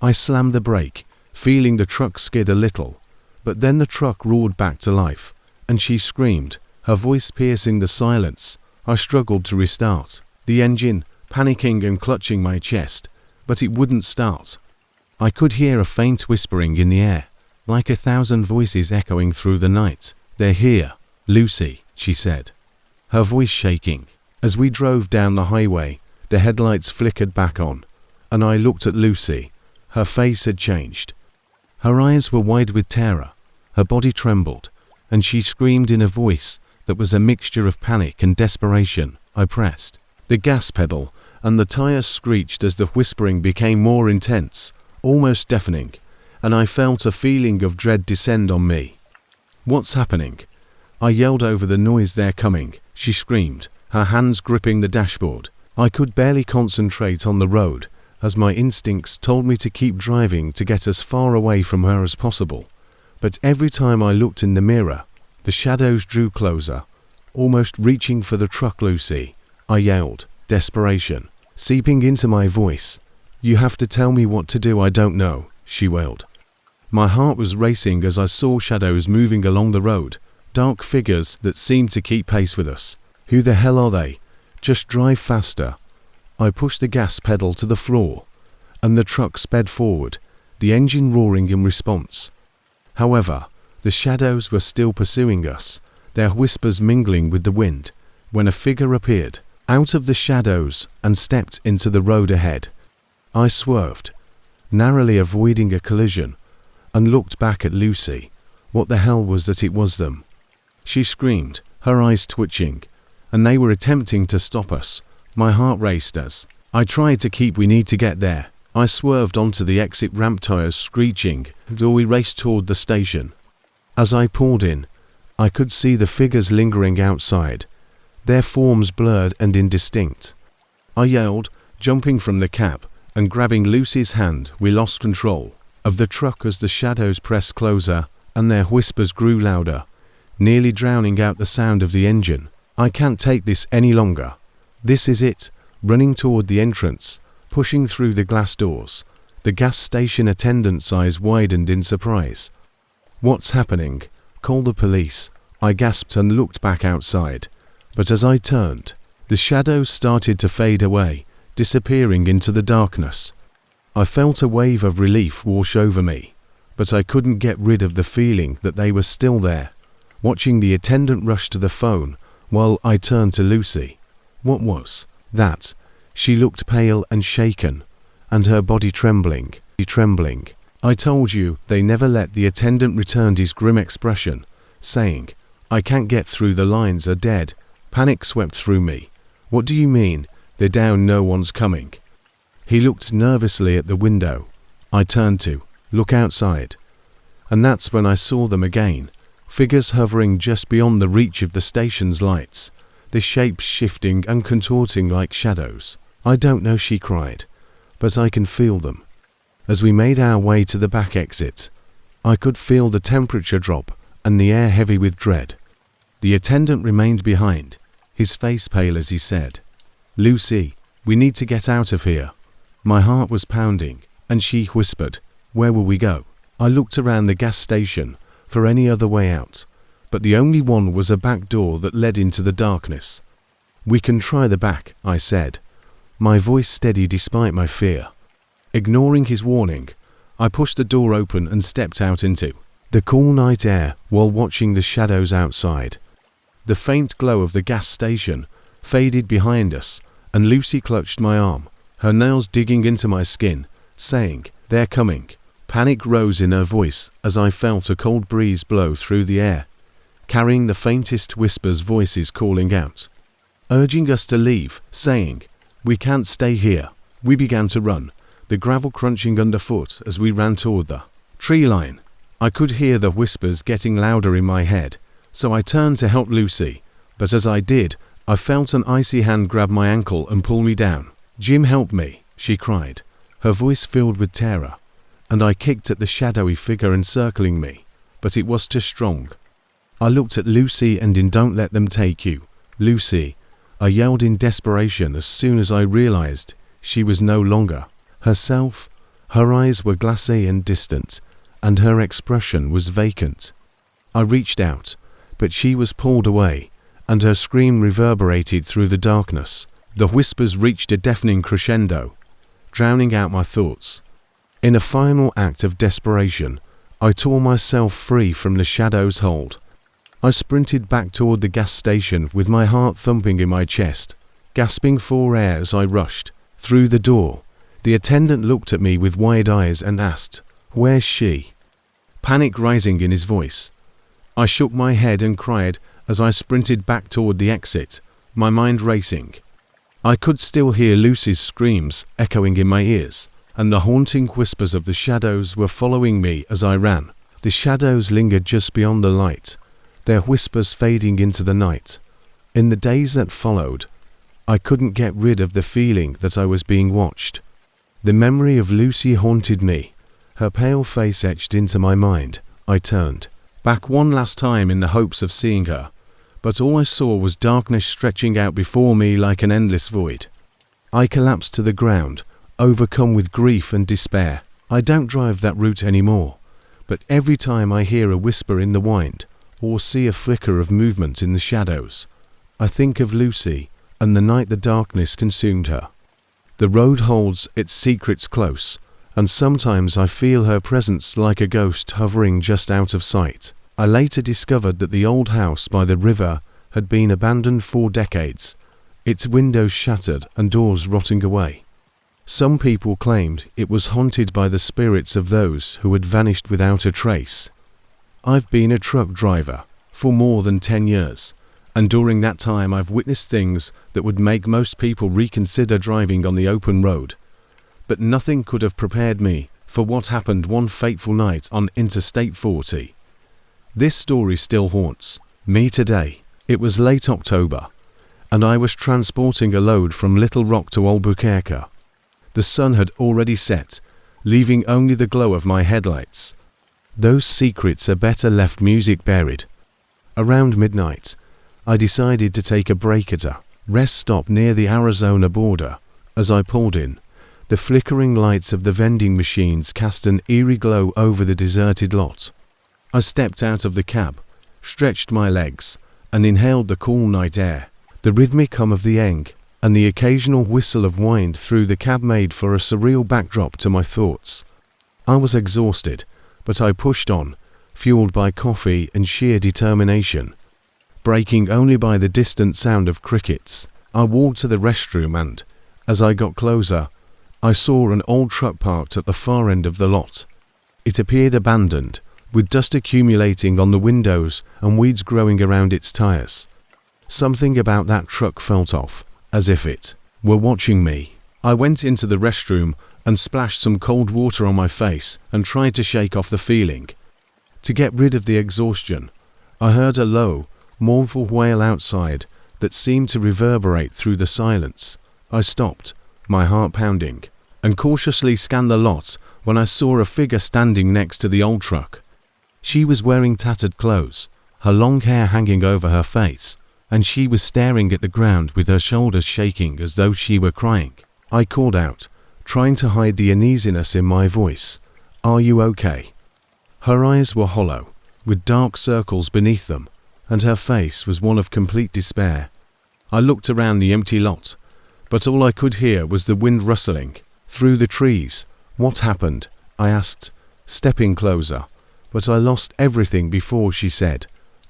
I slammed the brake, feeling the truck skid a little, but then the truck roared back to life, and she screamed, her voice piercing the silence. I struggled to restart the engine, panicking and clutching my chest, but it wouldn't start. I could hear a faint whispering in the air, like 1,000 voices echoing through the night. "They're here, Lucy," she said, her voice shaking. As we drove down the highway, the headlights flickered back on, and I looked at Lucy. Her face had changed. Her eyes were wide with terror, her body trembled, and she screamed in a voice that was a mixture of panic and desperation. I pressed the gas pedal, and the tires screeched as the whispering became more intense, almost deafening, and I felt a feeling of dread descend on me. "What's happening?" I yelled over the noise. "They're coming," she screamed, her hands gripping the dashboard. I could barely concentrate on the road, as my instincts told me to keep driving to get as far away from her as possible. But every time I looked in the mirror, the shadows drew closer, almost reaching for the truck. "Lucy," I yelled, desperation seeping into my voice. "You have to tell me what to do." "I don't know," she wailed. My heart was racing as I saw shadows moving along the road, dark figures that seemed to keep pace with us. "Who the hell are they? Just drive faster." I pushed the gas pedal to the floor, and the truck sped forward, the engine roaring in response. However, the shadows were still pursuing us, their whispers mingling with the wind, when a figure appeared out of the shadows and stepped into the road ahead. I swerved, narrowly avoiding a collision, and looked back at Lucy. What the hell was that? It was them. She screamed, her eyes twitching, and they were attempting to stop us. My heart raced as I tried to keep "We need to get there." I swerved onto the exit ramp, tires screeching, and we raced toward the station. As I pulled in, I could see the figures lingering outside, their forms blurred and indistinct. I yelled, jumping from the cab and grabbing Lucy's hand. We lost control of the truck as the shadows pressed closer and their whispers grew louder, nearly drowning out the sound of the engine. "I can't take this any longer. This is it." Running toward the entrance, pushing through the glass doors, the gas station attendant's eyes widened in surprise. "What's happening? Call the police." I gasped and looked back outside, but as I turned, the shadows started to fade away, disappearing into the darkness. I felt a wave of relief wash over me, but I couldn't get rid of the feeling that they were still there. Watching the attendant rush to the phone while I turned to Lucy. What was that? She looked pale and shaken, and her body trembling. "I told you." They never let. The attendant returned his grim expression, saying, "I can't get through, the lines are dead." Panic swept through me. "What do you mean? They're down, no one's coming." He looked nervously at the window. I turned to look outside, and that's when I saw them again, figures hovering just beyond the reach of the station's lights, their shapes shifting and contorting like shadows. "I don't know," she cried, "but I can feel them." As we made our way to the back exit, I could feel the temperature drop and the air heavy with dread. The attendant remained behind, his face pale as he said, "Lucy, we need to get out of here." My heart was pounding, and she whispered, "Where will we go?" I looked around the gas station for any other way out, but the only one was a back door that led into the darkness. "We can try the back," I said, my voice steady despite my fear. Ignoring his warning, I pushed the door open and stepped out into the cool night air while watching the shadows outside. The faint glow of the gas station faded behind us, and Lucy clutched my arm, her nails digging into my skin, saying, "They're coming." Panic rose in her voice as I felt a cold breeze blow through the air, carrying the faintest whispers, voices calling out, urging us to leave, saying, "We can't stay here." We began to run, the gravel crunching underfoot as we ran toward the tree line. I could hear the whispers getting louder in my head, so I turned to help Lucy, but as I did, I felt an icy hand grab my ankle and pull me down. "Jim, help me," she cried, her voice filled with terror, and I kicked at the shadowy figure encircling me, but it was too strong. I looked at Lucy and in "Don't let them take you, Lucy," I yelled in desperation as soon as I realized she was no longer herself. Her eyes were glassy and distant, and her expression was vacant. I reached out, but she was pulled away, and her scream reverberated through the darkness. The whispers reached a deafening crescendo, drowning out my thoughts. In a final act of desperation, I tore myself free from the shadow's hold. I sprinted back toward the gas station with my heart thumping in my chest, gasping for air as I rushed through the door. The attendant looked at me with wide eyes and asked, "Where's she?" Panic rising in his voice. I shook my head and cried as I sprinted back toward the exit, my mind racing. I could still hear Lucy's screams echoing in my ears, and the haunting whispers of the shadows were following me as I ran. The shadows lingered just beyond the light, their whispers fading into the night. In the days that followed, I couldn't get rid of the feeling that I was being watched. The memory of Lucy haunted me, her pale face etched into my mind. I turned back one last time in the hopes of seeing her, but all I saw was darkness stretching out before me like an endless void. I collapsed to the ground, overcome with grief and despair. I don't drive that route anymore, but every time I hear a whisper in the wind or see a flicker of movement in the shadows, I think of Lucy and the night the darkness consumed her. The road holds its secrets close, and sometimes I feel her presence like a ghost hovering just out of sight. I later discovered that the old house by the river had been abandoned for decades, its windows shattered and doors rotting away. Some people claimed it was haunted by the spirits of those who had vanished without a trace. I've been a truck driver for more than 10 years, And during that time I've witnessed things that would make most people reconsider driving on the open road. But nothing could have prepared me for what happened one fateful night on Interstate 40. This story still haunts me today. It was late October, and I was transporting a load from Little Rock to Albuquerque. The sun had already set, leaving only the glow of my headlights. Those secrets are better left music buried. Around midnight, I decided to take a break at a rest stop near the Arizona border. As I pulled in, the flickering lights of the vending machines cast an eerie glow over the deserted lot. I stepped out of the cab, stretched my legs, and inhaled the cool night air. The rhythmic hum of the eng and the occasional whistle of wind through the cab made for a surreal backdrop to my thoughts. I was exhausted, but I pushed on, fueled by coffee and sheer determination. Breaking only by the distant sound of crickets, I walked to the restroom and, as I got closer, I saw an old truck parked at the far end of the lot. It appeared abandoned, with dust accumulating on the windows and weeds growing around its tires. Something about that truck felt off, as if it were watching me. I went into the restroom and splashed some cold water on my face and tried to shake off the feeling. To get rid of the exhaustion, I heard a low, mournful wail outside that seemed to reverberate through the silence. I stopped, my heart pounding, and cautiously scanned the lot when I saw a figure standing next to the old truck. She was wearing tattered clothes, her long hair hanging over her face, and she was staring at the ground with her shoulders shaking as though she were crying. I called out, trying to hide the uneasiness in my voice, "Are you okay?" Her eyes were hollow, with dark circles beneath them, and her face was one of complete despair. I looked around the empty lot, but all I could hear was the wind rustling through the trees. "What happened?" I asked, stepping closer, but I lost everything before she said,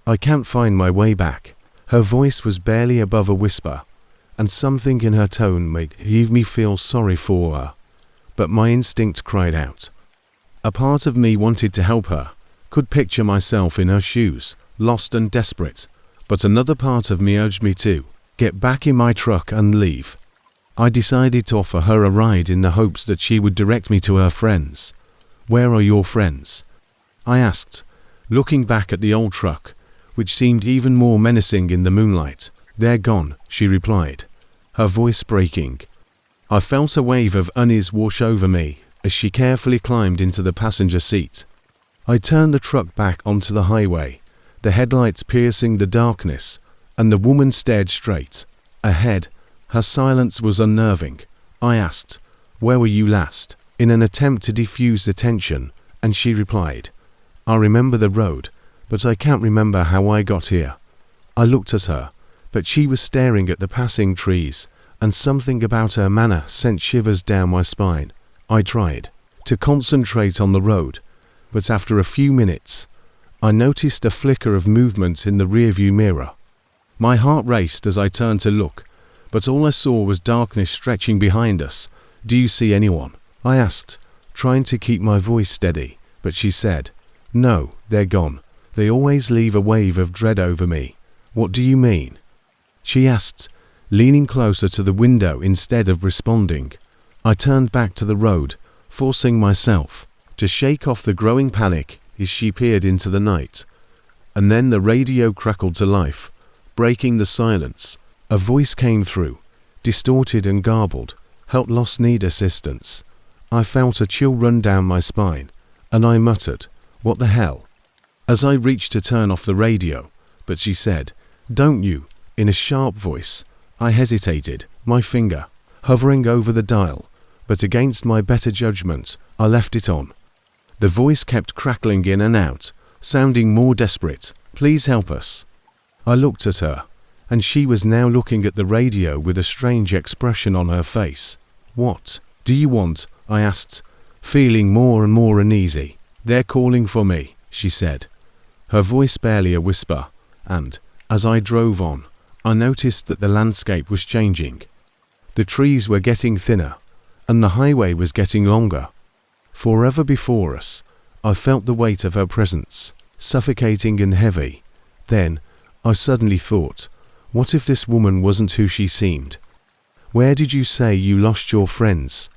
"I can't find my way back." Her voice was barely above a whisper, and something in her tone made me feel sorry for her. But my instinct cried out. A part of me wanted to help her, could picture myself in her shoes, lost and desperate, but another part of me urged me to get back in my truck and leave. I decided to offer her a ride in the hopes that she would direct me to her friends. "Where are your friends?" I asked, looking back at the old truck, which seemed even more menacing in the moonlight. "They're gone," she replied, her voice breaking. I felt a wave of unease wash over me as she carefully climbed into the passenger seat. I turned the truck back onto the highway, the headlights piercing the darkness, and the woman stared straight ahead. Her silence was unnerving. I asked, "Where were you last?" in an attempt to defuse the tension, and she replied, "I remember the road, but I can't remember how I got here." I looked at her, but she was staring at the passing trees, and something about her manner sent shivers down my spine. I tried to concentrate on the road, but after a few minutes, I noticed a flicker of movement in the rearview mirror. My heart raced as I turned to look, but all I saw was darkness stretching behind us. "Do you see anyone?" I asked, trying to keep my voice steady, but she said, "No, they're gone." They always leave a wave of dread over me. "What do you mean?" she asked, leaning closer to the window instead of responding. I turned back to the road, forcing myself to shake off the growing panic as she peered into the night. And then the radio crackled to life, breaking the silence. A voice came through, distorted and garbled. "Help lost need assistance." I felt a chill run down my spine, and I muttered, "What the hell?" as I reached to turn off the radio, but she said, "Don't you," in a sharp voice. I hesitated, my finger hovering over the dial, but against my better judgment, I left it on. The voice kept crackling in and out, sounding more desperate. "Please help us." I looked at her, and she was now looking at the radio with a strange expression on her face. "What do you want?" I asked, feeling more and more uneasy. "They're calling for me," she said, her voice barely a whisper, and, as I drove on, I noticed that the landscape was changing. The trees were getting thinner, and the highway was getting longer. Forever before us, I felt the weight of her presence, suffocating and heavy. Then, I suddenly thought, What if this woman wasn't who she seemed? Where did you say you lost your friends?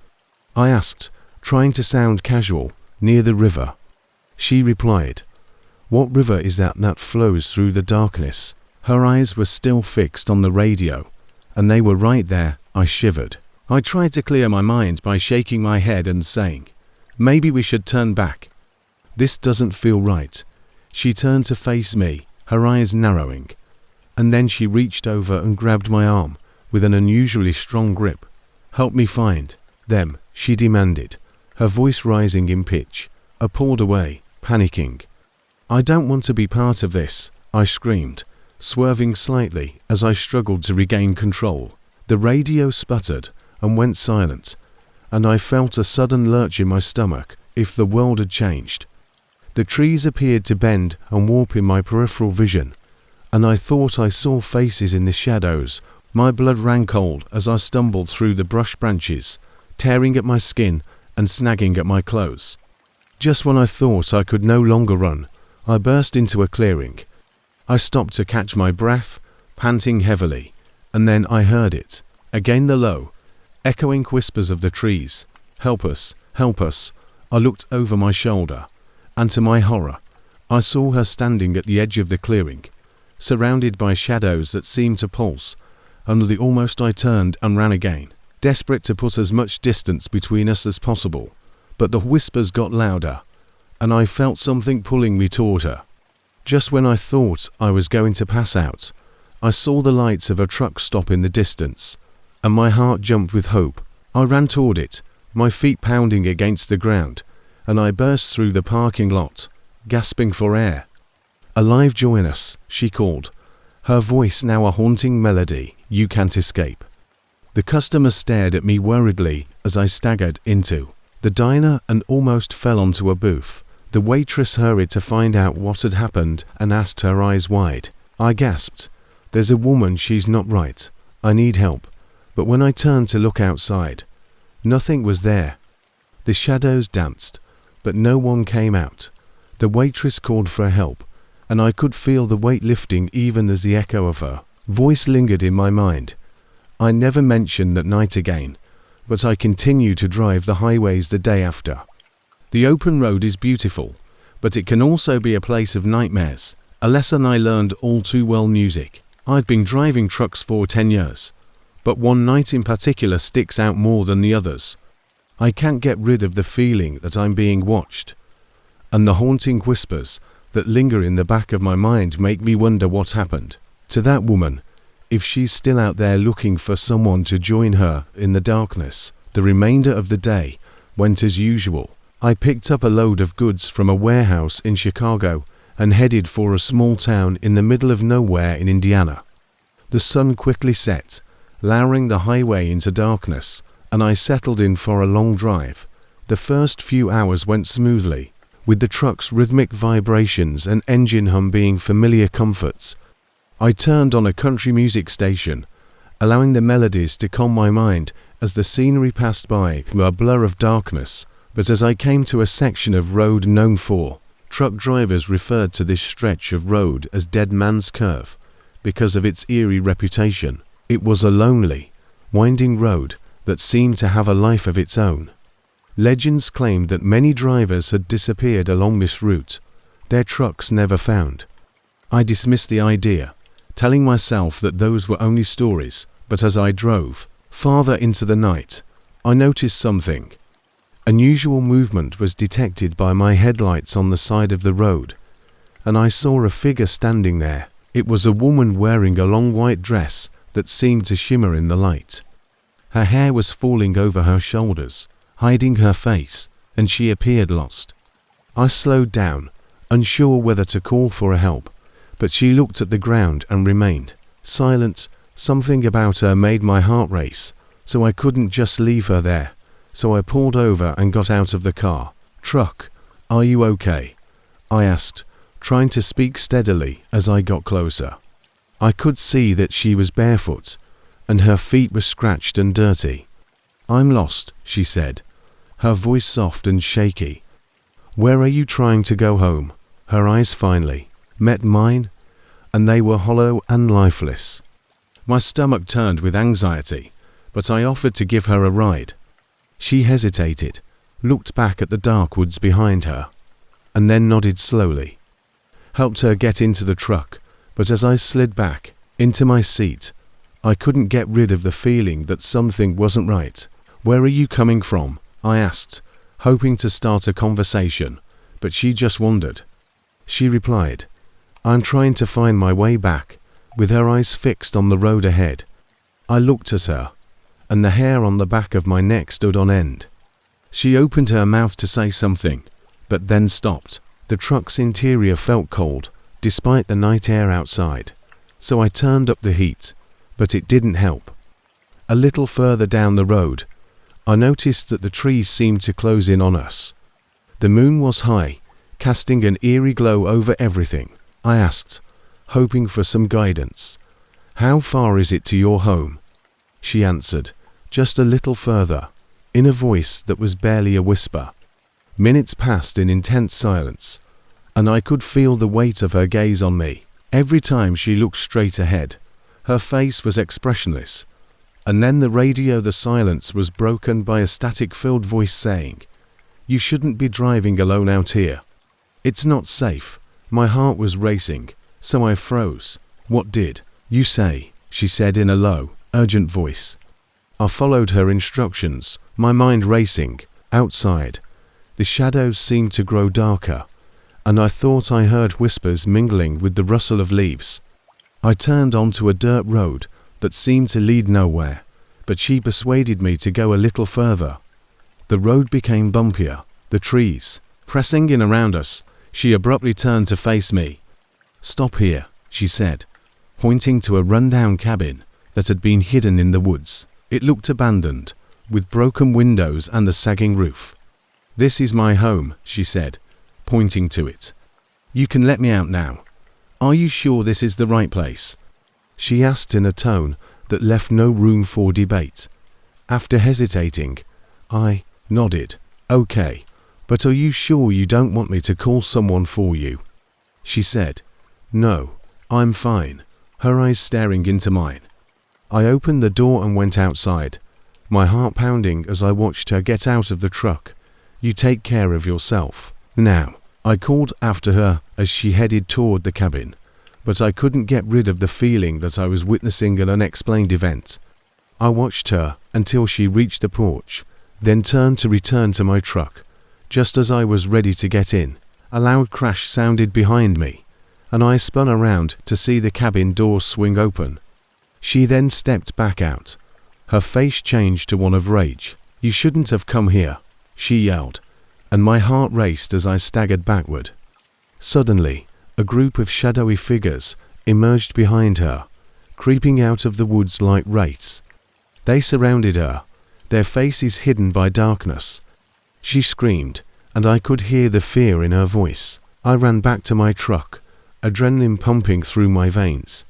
I asked, trying to sound casual. Near the river. She replied, What river is that flows through the darkness? Her eyes were still fixed on the radio, and they were right there. I shivered. I tried to clear my mind by shaking my head and saying, Maybe we should turn back. This doesn't feel right. She turned to face me, her eyes narrowing, and then she reached over and grabbed my arm with an unusually strong grip. Help me find them, she demanded, her voice rising in pitch. I pulled away, panicking. I don't want to be part of this, I screamed, swerving slightly as I struggled to regain control. The radio sputtered and went silent, and I felt a sudden lurch in my stomach, if the world had changed. The trees appeared to bend and warp in my peripheral vision, and I thought I saw faces in the shadows. My blood ran cold as I stumbled through the brush branches, tearing at my skin and snagging at my clothes. Just when I thought I could no longer run, I burst into a clearing. I stopped to catch my breath, panting heavily, and then I heard it. Again the low, echoing whispers of the trees. Help us, help us. I looked over my shoulder, and to my horror, I saw her standing at the edge of the clearing, surrounded by shadows that seemed to pulse. Under the almost I turned and ran again, desperate to put as much distance between us as possible. But the whispers got louder, and I felt something pulling me toward her. Just when I thought I was going to pass out, I saw the lights of a truck stop in the distance, and my heart jumped with hope. I ran toward it, my feet pounding against the ground, and I burst through the parking lot, gasping for air. Alive, join us, she called, her voice now a haunting melody. You can't escape. The customer stared at me worriedly as I staggered into the diner and almost fell onto a booth. The waitress hurried to find out what had happened and asked, her eyes wide. I gasped, There's a woman, she's not right. I need help. But when I turned to look outside, nothing was there. The shadows danced, but no one came out. The waitress called for help, and I could feel the weight lifting even as the echo of her voice lingered in my mind. I never mentioned that night again, but I continued to drive the highways the day after. The open road is beautiful, but it can also be a place of nightmares, a lesson I learned all too well. Music. I've been driving trucks for 10 years, but one night in particular sticks out more than the others. I can't get rid of the feeling that I'm being watched, and the haunting whispers that linger in the back of my mind make me wonder what happened to that woman, if she's still out there looking for someone to join her in the darkness. The remainder of the day went as usual. I picked up a load of goods from a warehouse in Chicago and headed for a small town in the middle of nowhere in Indiana. The sun quickly set, lowering the highway into darkness, and I settled in for a long drive. The first few hours went smoothly, with the truck's rhythmic vibrations and engine hum being familiar comforts. I turned on a country music station, allowing the melodies to calm my mind as the scenery passed by, a blur of darkness. But as I came to a section of road known for, truck drivers referred to this stretch of road as Dead Man's Curve because of its eerie reputation. It was a lonely, winding road that seemed to have a life of its own. Legends claimed that many drivers had disappeared along this route, their trucks never found. I dismissed the idea, telling myself that those were only stories, but as I drove farther into the night, I noticed something. Unusual movement was detected by my headlights on the side of the road, and I saw a figure standing there. It was a woman wearing a long white dress that seemed to shimmer in the light. Her hair was falling over her shoulders, hiding her face, and she appeared lost. I slowed down, unsure whether to call for help, but she looked at the ground and remained silent. Something about her made my heart race, so I couldn't just leave her there. So I pulled over and got out of the car. Truck, are you okay? I asked, trying to speak steadily as I got closer. I could see that she was barefoot, and her feet were scratched and dirty. I'm lost, she said, her voice soft and shaky. Where are you trying to go home? Her eyes finally met mine, and they were hollow and lifeless. My stomach turned with anxiety, but I offered to give her a ride. She hesitated, looked back at the dark woods behind her, and then nodded slowly. Helped her get into the truck, but as I slid back into my seat, I couldn't get rid of the feeling that something wasn't right. "Where are you coming from?" I asked, hoping to start a conversation, but she just wondered. She replied, "I'm trying to find my way back," with her eyes fixed on the road ahead. I looked at her, and the hair on the back of my neck stood on end. She opened her mouth to say something, but then stopped. The truck's interior felt cold, despite the night air outside, so I turned up the heat, but it didn't help. A little further down the road, I noticed that the trees seemed to close in on us. The moon was high, casting an eerie glow over everything. I asked, hoping for some guidance. "How far is it to your home?" She answered, "Just a little further," in a voice that was barely a whisper. Minutes passed in intense silence, and I could feel the weight of her gaze on me. Every time she looked straight ahead, her face was expressionless, and then the silence was broken by a static-filled voice saying, "You shouldn't be driving alone out here. It's not safe." My heart was racing, so I froze. "What did you say?" she said in a low, urgent voice. I followed her instructions, my mind racing. Outside, the shadows seemed to grow darker, and I thought I heard whispers mingling with the rustle of leaves. I turned onto a dirt road that seemed to lead nowhere, but she persuaded me to go a little further. The road became bumpier, the trees pressing in around us. She abruptly turned to face me. "Stop here," she said, pointing to a rundown cabin that had been hidden in the woods. It looked abandoned, with broken windows and a sagging roof. "This is my home," she said, pointing to it. "You can let me out now. Are you sure this is the right place?" She asked in a tone that left no room for debate. After hesitating, I nodded. "Okay, but are you sure you don't want me to call someone for you?" She said, "No, I'm fine," her eyes staring into mine. I opened the door and went outside, my heart pounding as I watched her get out of the truck. "You take care of yourself now," I called after her as she headed toward the cabin, but I couldn't get rid of the feeling that I was witnessing an unexplained event. I watched her until she reached the porch, then turned to return to my truck. Just as I was ready to get in, a loud crash sounded behind me, and I spun around to see the cabin door swing open. She then stepped back out. Her face changed to one of rage. "You shouldn't have come here," she yelled, and my heart raced as I staggered backward. Suddenly, a group of shadowy figures emerged behind her, creeping out of the woods like wraiths. They surrounded her, their faces hidden by darkness. She screamed, and I could hear the fear in her voice. I ran back to my truck, adrenaline pumping through my veins.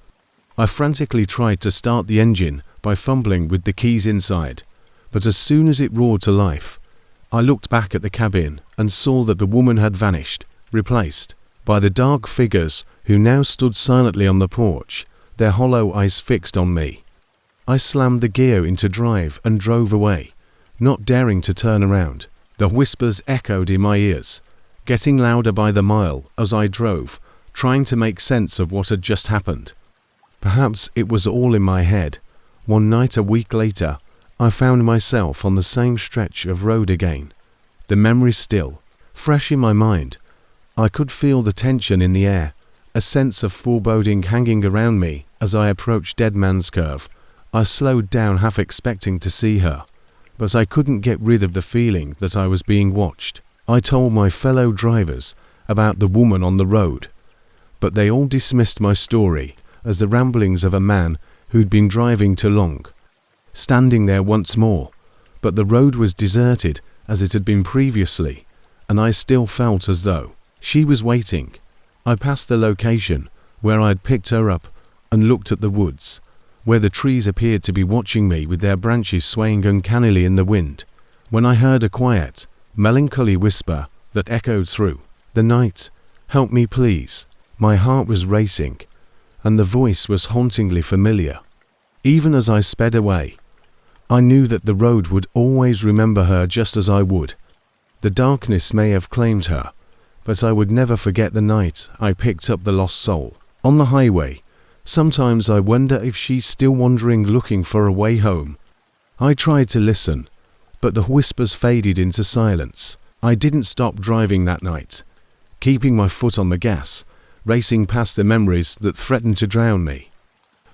I frantically tried to start the engine by fumbling with the keys inside, but as soon as it roared to life, I looked back at the cabin and saw that the woman had vanished, replaced by the dark figures who now stood silently on the porch, their hollow eyes fixed on me. I slammed the gear into drive and drove away, not daring to turn around. The whispers echoed in my ears, getting louder by the mile as I drove, trying to make sense of what had just happened. Perhaps it was all in my head. One night a week later, I found myself on the same stretch of road again, the memory still fresh in my mind. I could feel the tension in the air, a sense of foreboding hanging around me as I approached Dead Man's Curve. I slowed down, half expecting to see her, but I couldn't get rid of the feeling that I was being watched. I told my fellow drivers about the woman on the road, but they all dismissed my story as the ramblings of a man who'd been driving too long. Standing there once more, but the road was deserted as it had been previously, and I still felt as though she was waiting. I passed the location where I'd picked her up and looked at the woods, where the trees appeared to be watching me with their branches swaying uncannily in the wind, when I heard a quiet, melancholy whisper that echoed through the night. "Help me, please." My heart was racing, and the voice was hauntingly familiar. Even as I sped away, I knew that the road would always remember her just as I would. The darkness may have claimed her, but I would never forget the night I picked up the lost soul. On the highway, sometimes I wonder if she's still wandering looking for a way home. I tried to listen, but the whispers faded into silence. I didn't stop driving that night, keeping my foot on the gas, racing past the memories that threatened to drown me.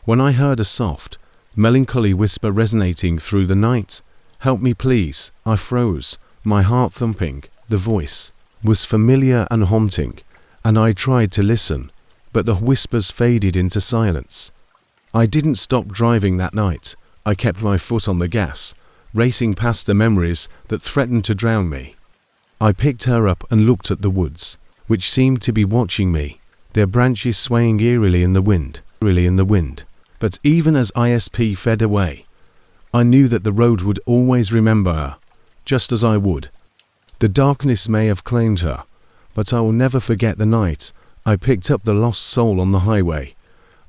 When I heard a soft, melancholy whisper resonating through the night, "Help me please," I froze, my heart thumping. The voice was familiar and haunting, and I tried to listen, but the whispers faded into silence. I didn't stop driving that night. I kept my foot on the gas, racing past the memories that threatened to drown me. I picked her up and looked at the woods, which seemed to be watching me, their branches swaying eerily in the wind. But even as ISP fed away, I knew that the road would always remember her, just as I would. The darkness may have claimed her, but I will never forget the night I picked up the lost soul on the highway.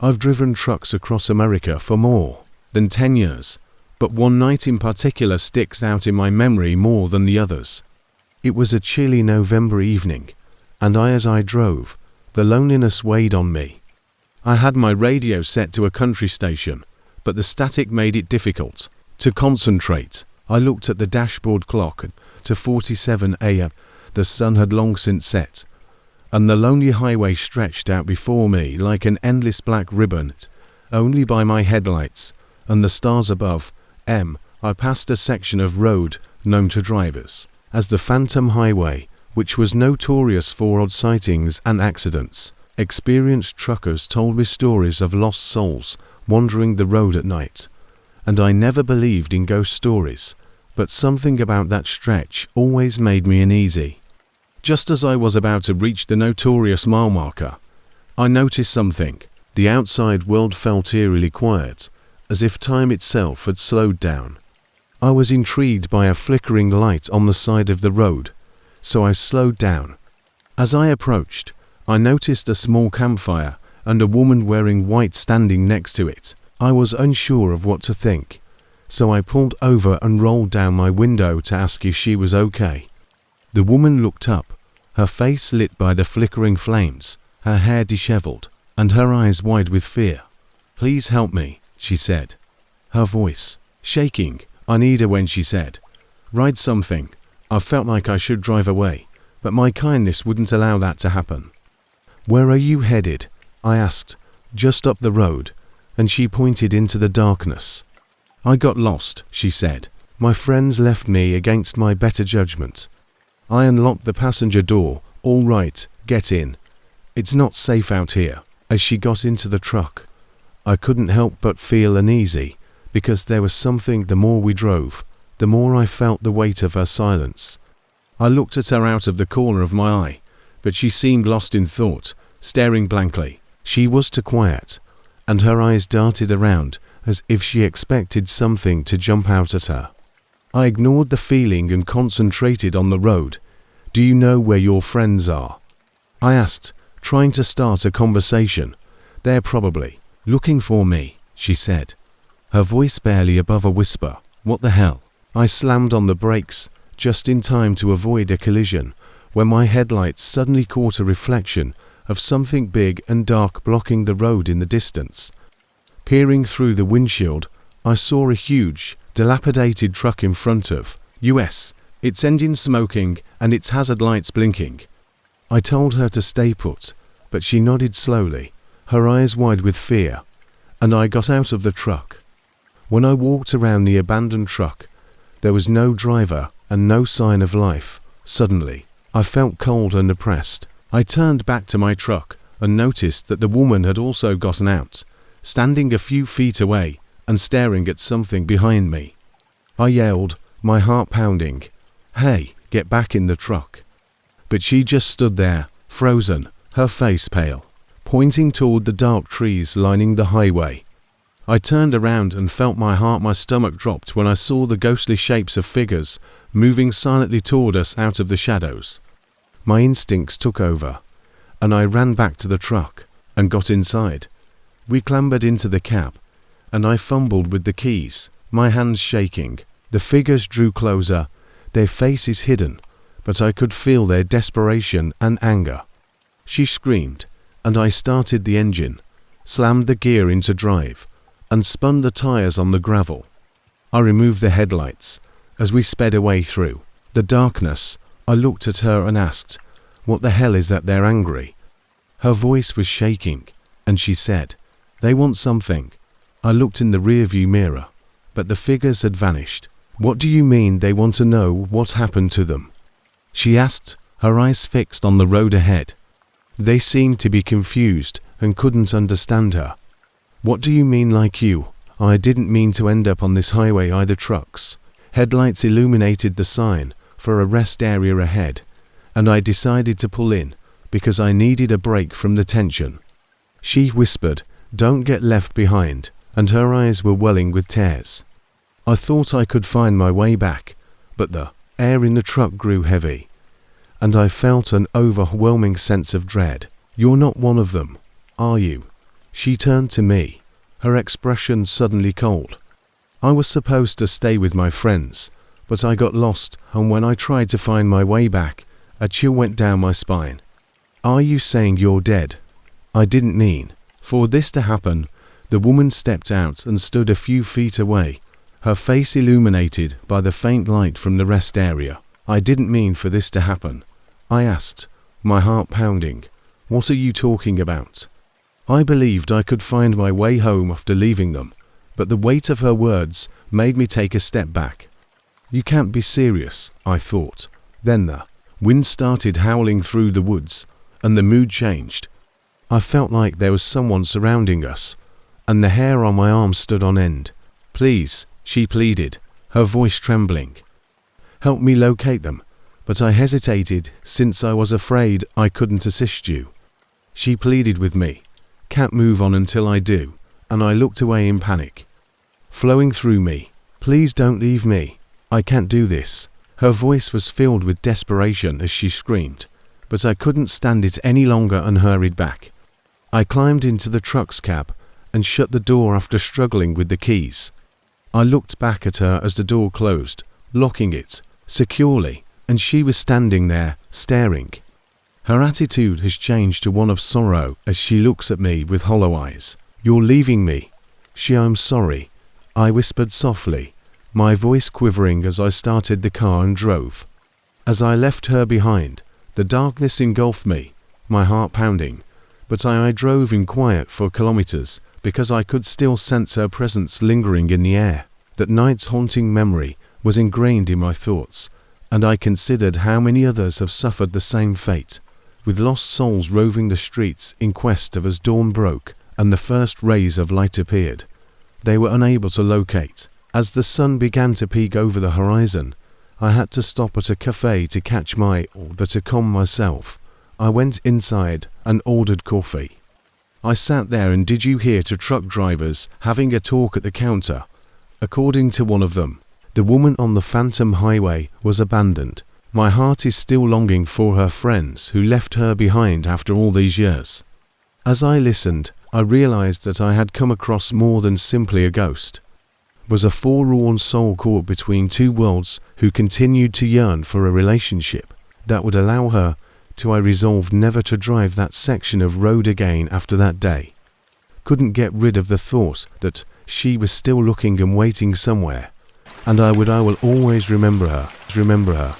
I've driven trucks across America for more than 10 years, but one night in particular sticks out in my memory more than the others. It was a chilly November evening, and as I drove, the loneliness weighed on me. I had my radio set to a country station, but the static made it difficult to concentrate. I looked at the dashboard clock to 47 a.m. The sun had long since set, and the lonely highway stretched out before me like an endless black ribbon, only by my headlights and the stars above. I passed a section of road known to drivers as the Phantom Highway, which was notorious for odd sightings and accidents. Experienced truckers told me stories of lost souls wandering the road at night, and I never believed in ghost stories, but something about that stretch always made me uneasy. Just as I was about to reach the notorious mile marker, I noticed something. The outside world felt eerily quiet, as if time itself had slowed down. I was intrigued by a flickering light on the side of the road, so I slowed down. As I approached, I noticed a small campfire and a woman wearing white standing next to it. I was unsure of what to think, so I pulled over and rolled down my window to ask if she was okay. The woman looked up, her face lit by the flickering flames, her hair disheveled, and her eyes wide with fear. "Please help me," she said, her voice shaking. "I need her," when she said, "Ride something." I felt like I should drive away, but my kindness wouldn't allow that to happen. "Where are you headed?" I asked. "Just up the road," and she pointed into the darkness. "I got lost," she said. "My friends left me against my better judgment. I unlocked the passenger door. All right, get in. It's not safe out here." As she got into the truck, I couldn't help but feel uneasy, because there was something. The more we drove, the more I felt the weight of her silence. I looked at her out of the corner of my eye, but she seemed lost in thought, staring blankly. She was too quiet, and her eyes darted around as if she expected something to jump out at her. I ignored the feeling and concentrated on the road. "Do you know where your friends are?" I asked, trying to start a conversation. "They're probably looking for me," she said, her voice barely above a whisper. "What the hell?" I slammed on the brakes, just in time to avoid a collision, when my headlights suddenly caught a reflection of something big and dark blocking the road in the distance. Peering through the windshield, I saw a huge, dilapidated truck in front of us, its engine smoking and its hazard lights blinking. I told her to stay put, but she nodded slowly, her eyes wide with fear, and I got out of the truck. When I walked around the abandoned truck, there was no driver and no sign of life. Suddenly, I felt cold and oppressed. I turned back to my truck and noticed that the woman had also gotten out, standing a few feet away and staring at something behind me. I yelled, my heart pounding, "Hey, get back in the truck." But she just stood there, frozen, her face pale, pointing toward the dark trees lining the highway. I turned around and felt my stomach dropped when I saw the ghostly shapes of figures moving silently toward us out of the shadows. My instincts took over, and I ran back to the truck and got inside. We clambered into the cab, and I fumbled with the keys, my hands shaking. The figures drew closer, their faces hidden, but I could feel their desperation and anger. She screamed, and I started the engine, slammed the gear into drive, and spun the tires on the gravel. I removed the headlights. As we sped away through the darkness, I looked at her and asked, "What the hell is that they're angry?" Her voice was shaking, and she said, "They want something." I looked in the rearview mirror, but the figures had vanished. "What do you mean they want to know what happened to them?" she asked, her eyes fixed on the road ahead. They seemed to be confused and couldn't understand her. "What do you mean like you? I didn't mean to end up on this highway either." Trucks. Headlights illuminated the sign for a rest area ahead, and I decided to pull in because I needed a break from the tension. She whispered, "Don't get left behind," and her eyes were welling with tears. I thought I could find my way back, but the air in the truck grew heavy, and I felt an overwhelming sense of dread. "You're not one of them, are you?" She turned to me, her expression suddenly cold. I was supposed to stay with my friends, but I got lost, and when I tried to find my way back, a chill went down my spine. "Are you saying you're dead?" I didn't mean for this to happen. The woman stepped out and stood a few feet away, her face illuminated by the faint light from the rest area. "I didn't mean for this to happen," I asked, my heart pounding. "What are you talking about?" I believed I could find my way home after leaving them, but the weight of her words made me take a step back. "You can't be serious," I thought. Then the wind started howling through the woods, and the mood changed. I felt like there was someone surrounding us, and the hair on my arm stood on end. "Please," she pleaded, her voice trembling. "Help me locate them." But I hesitated since I was afraid I couldn't assist you. She pleaded with me, "Can't move on until I do," and I looked away in panic. Flowing through me, "Please don't leave me. I can't do this." Her voice was filled with desperation as she screamed, but I couldn't stand it any longer and hurried back. I climbed into the truck's cab and shut the door after struggling with the keys. I looked back at her as the door closed, locking it securely, and she was standing there, staring. Her attitude has changed to one of sorrow as she looks at me with hollow eyes. "You're leaving me." "I'm sorry," I whispered softly, my voice quivering as I started the car and drove. As I left her behind, the darkness engulfed me, my heart pounding, but I drove in quiet for kilometers because I could still sense her presence lingering in the air. That night's haunting memory was ingrained in my thoughts, and I considered how many others have suffered the same fate, with lost souls roving the streets in quest of as dawn broke and the first rays of light appeared. They were unable to locate. As the sun began to peek over the horizon, I had to stop at a cafe to catch my but to calm myself. I went inside and ordered coffee. I sat there and did you hear two truck drivers having a talk at the counter. According to one of them, the woman on the Phantom Highway was abandoned. My heart is still longing for her friends who left her behind after all these years. As I listened, I realized that I had come across more than simply a ghost. It was a forlorn soul caught between two worlds who continued to yearn for a relationship that would allow her to. I resolved never to drive that section of road again after that day. Couldn't get rid of the thought that she was still looking and waiting somewhere, and I will always remember her.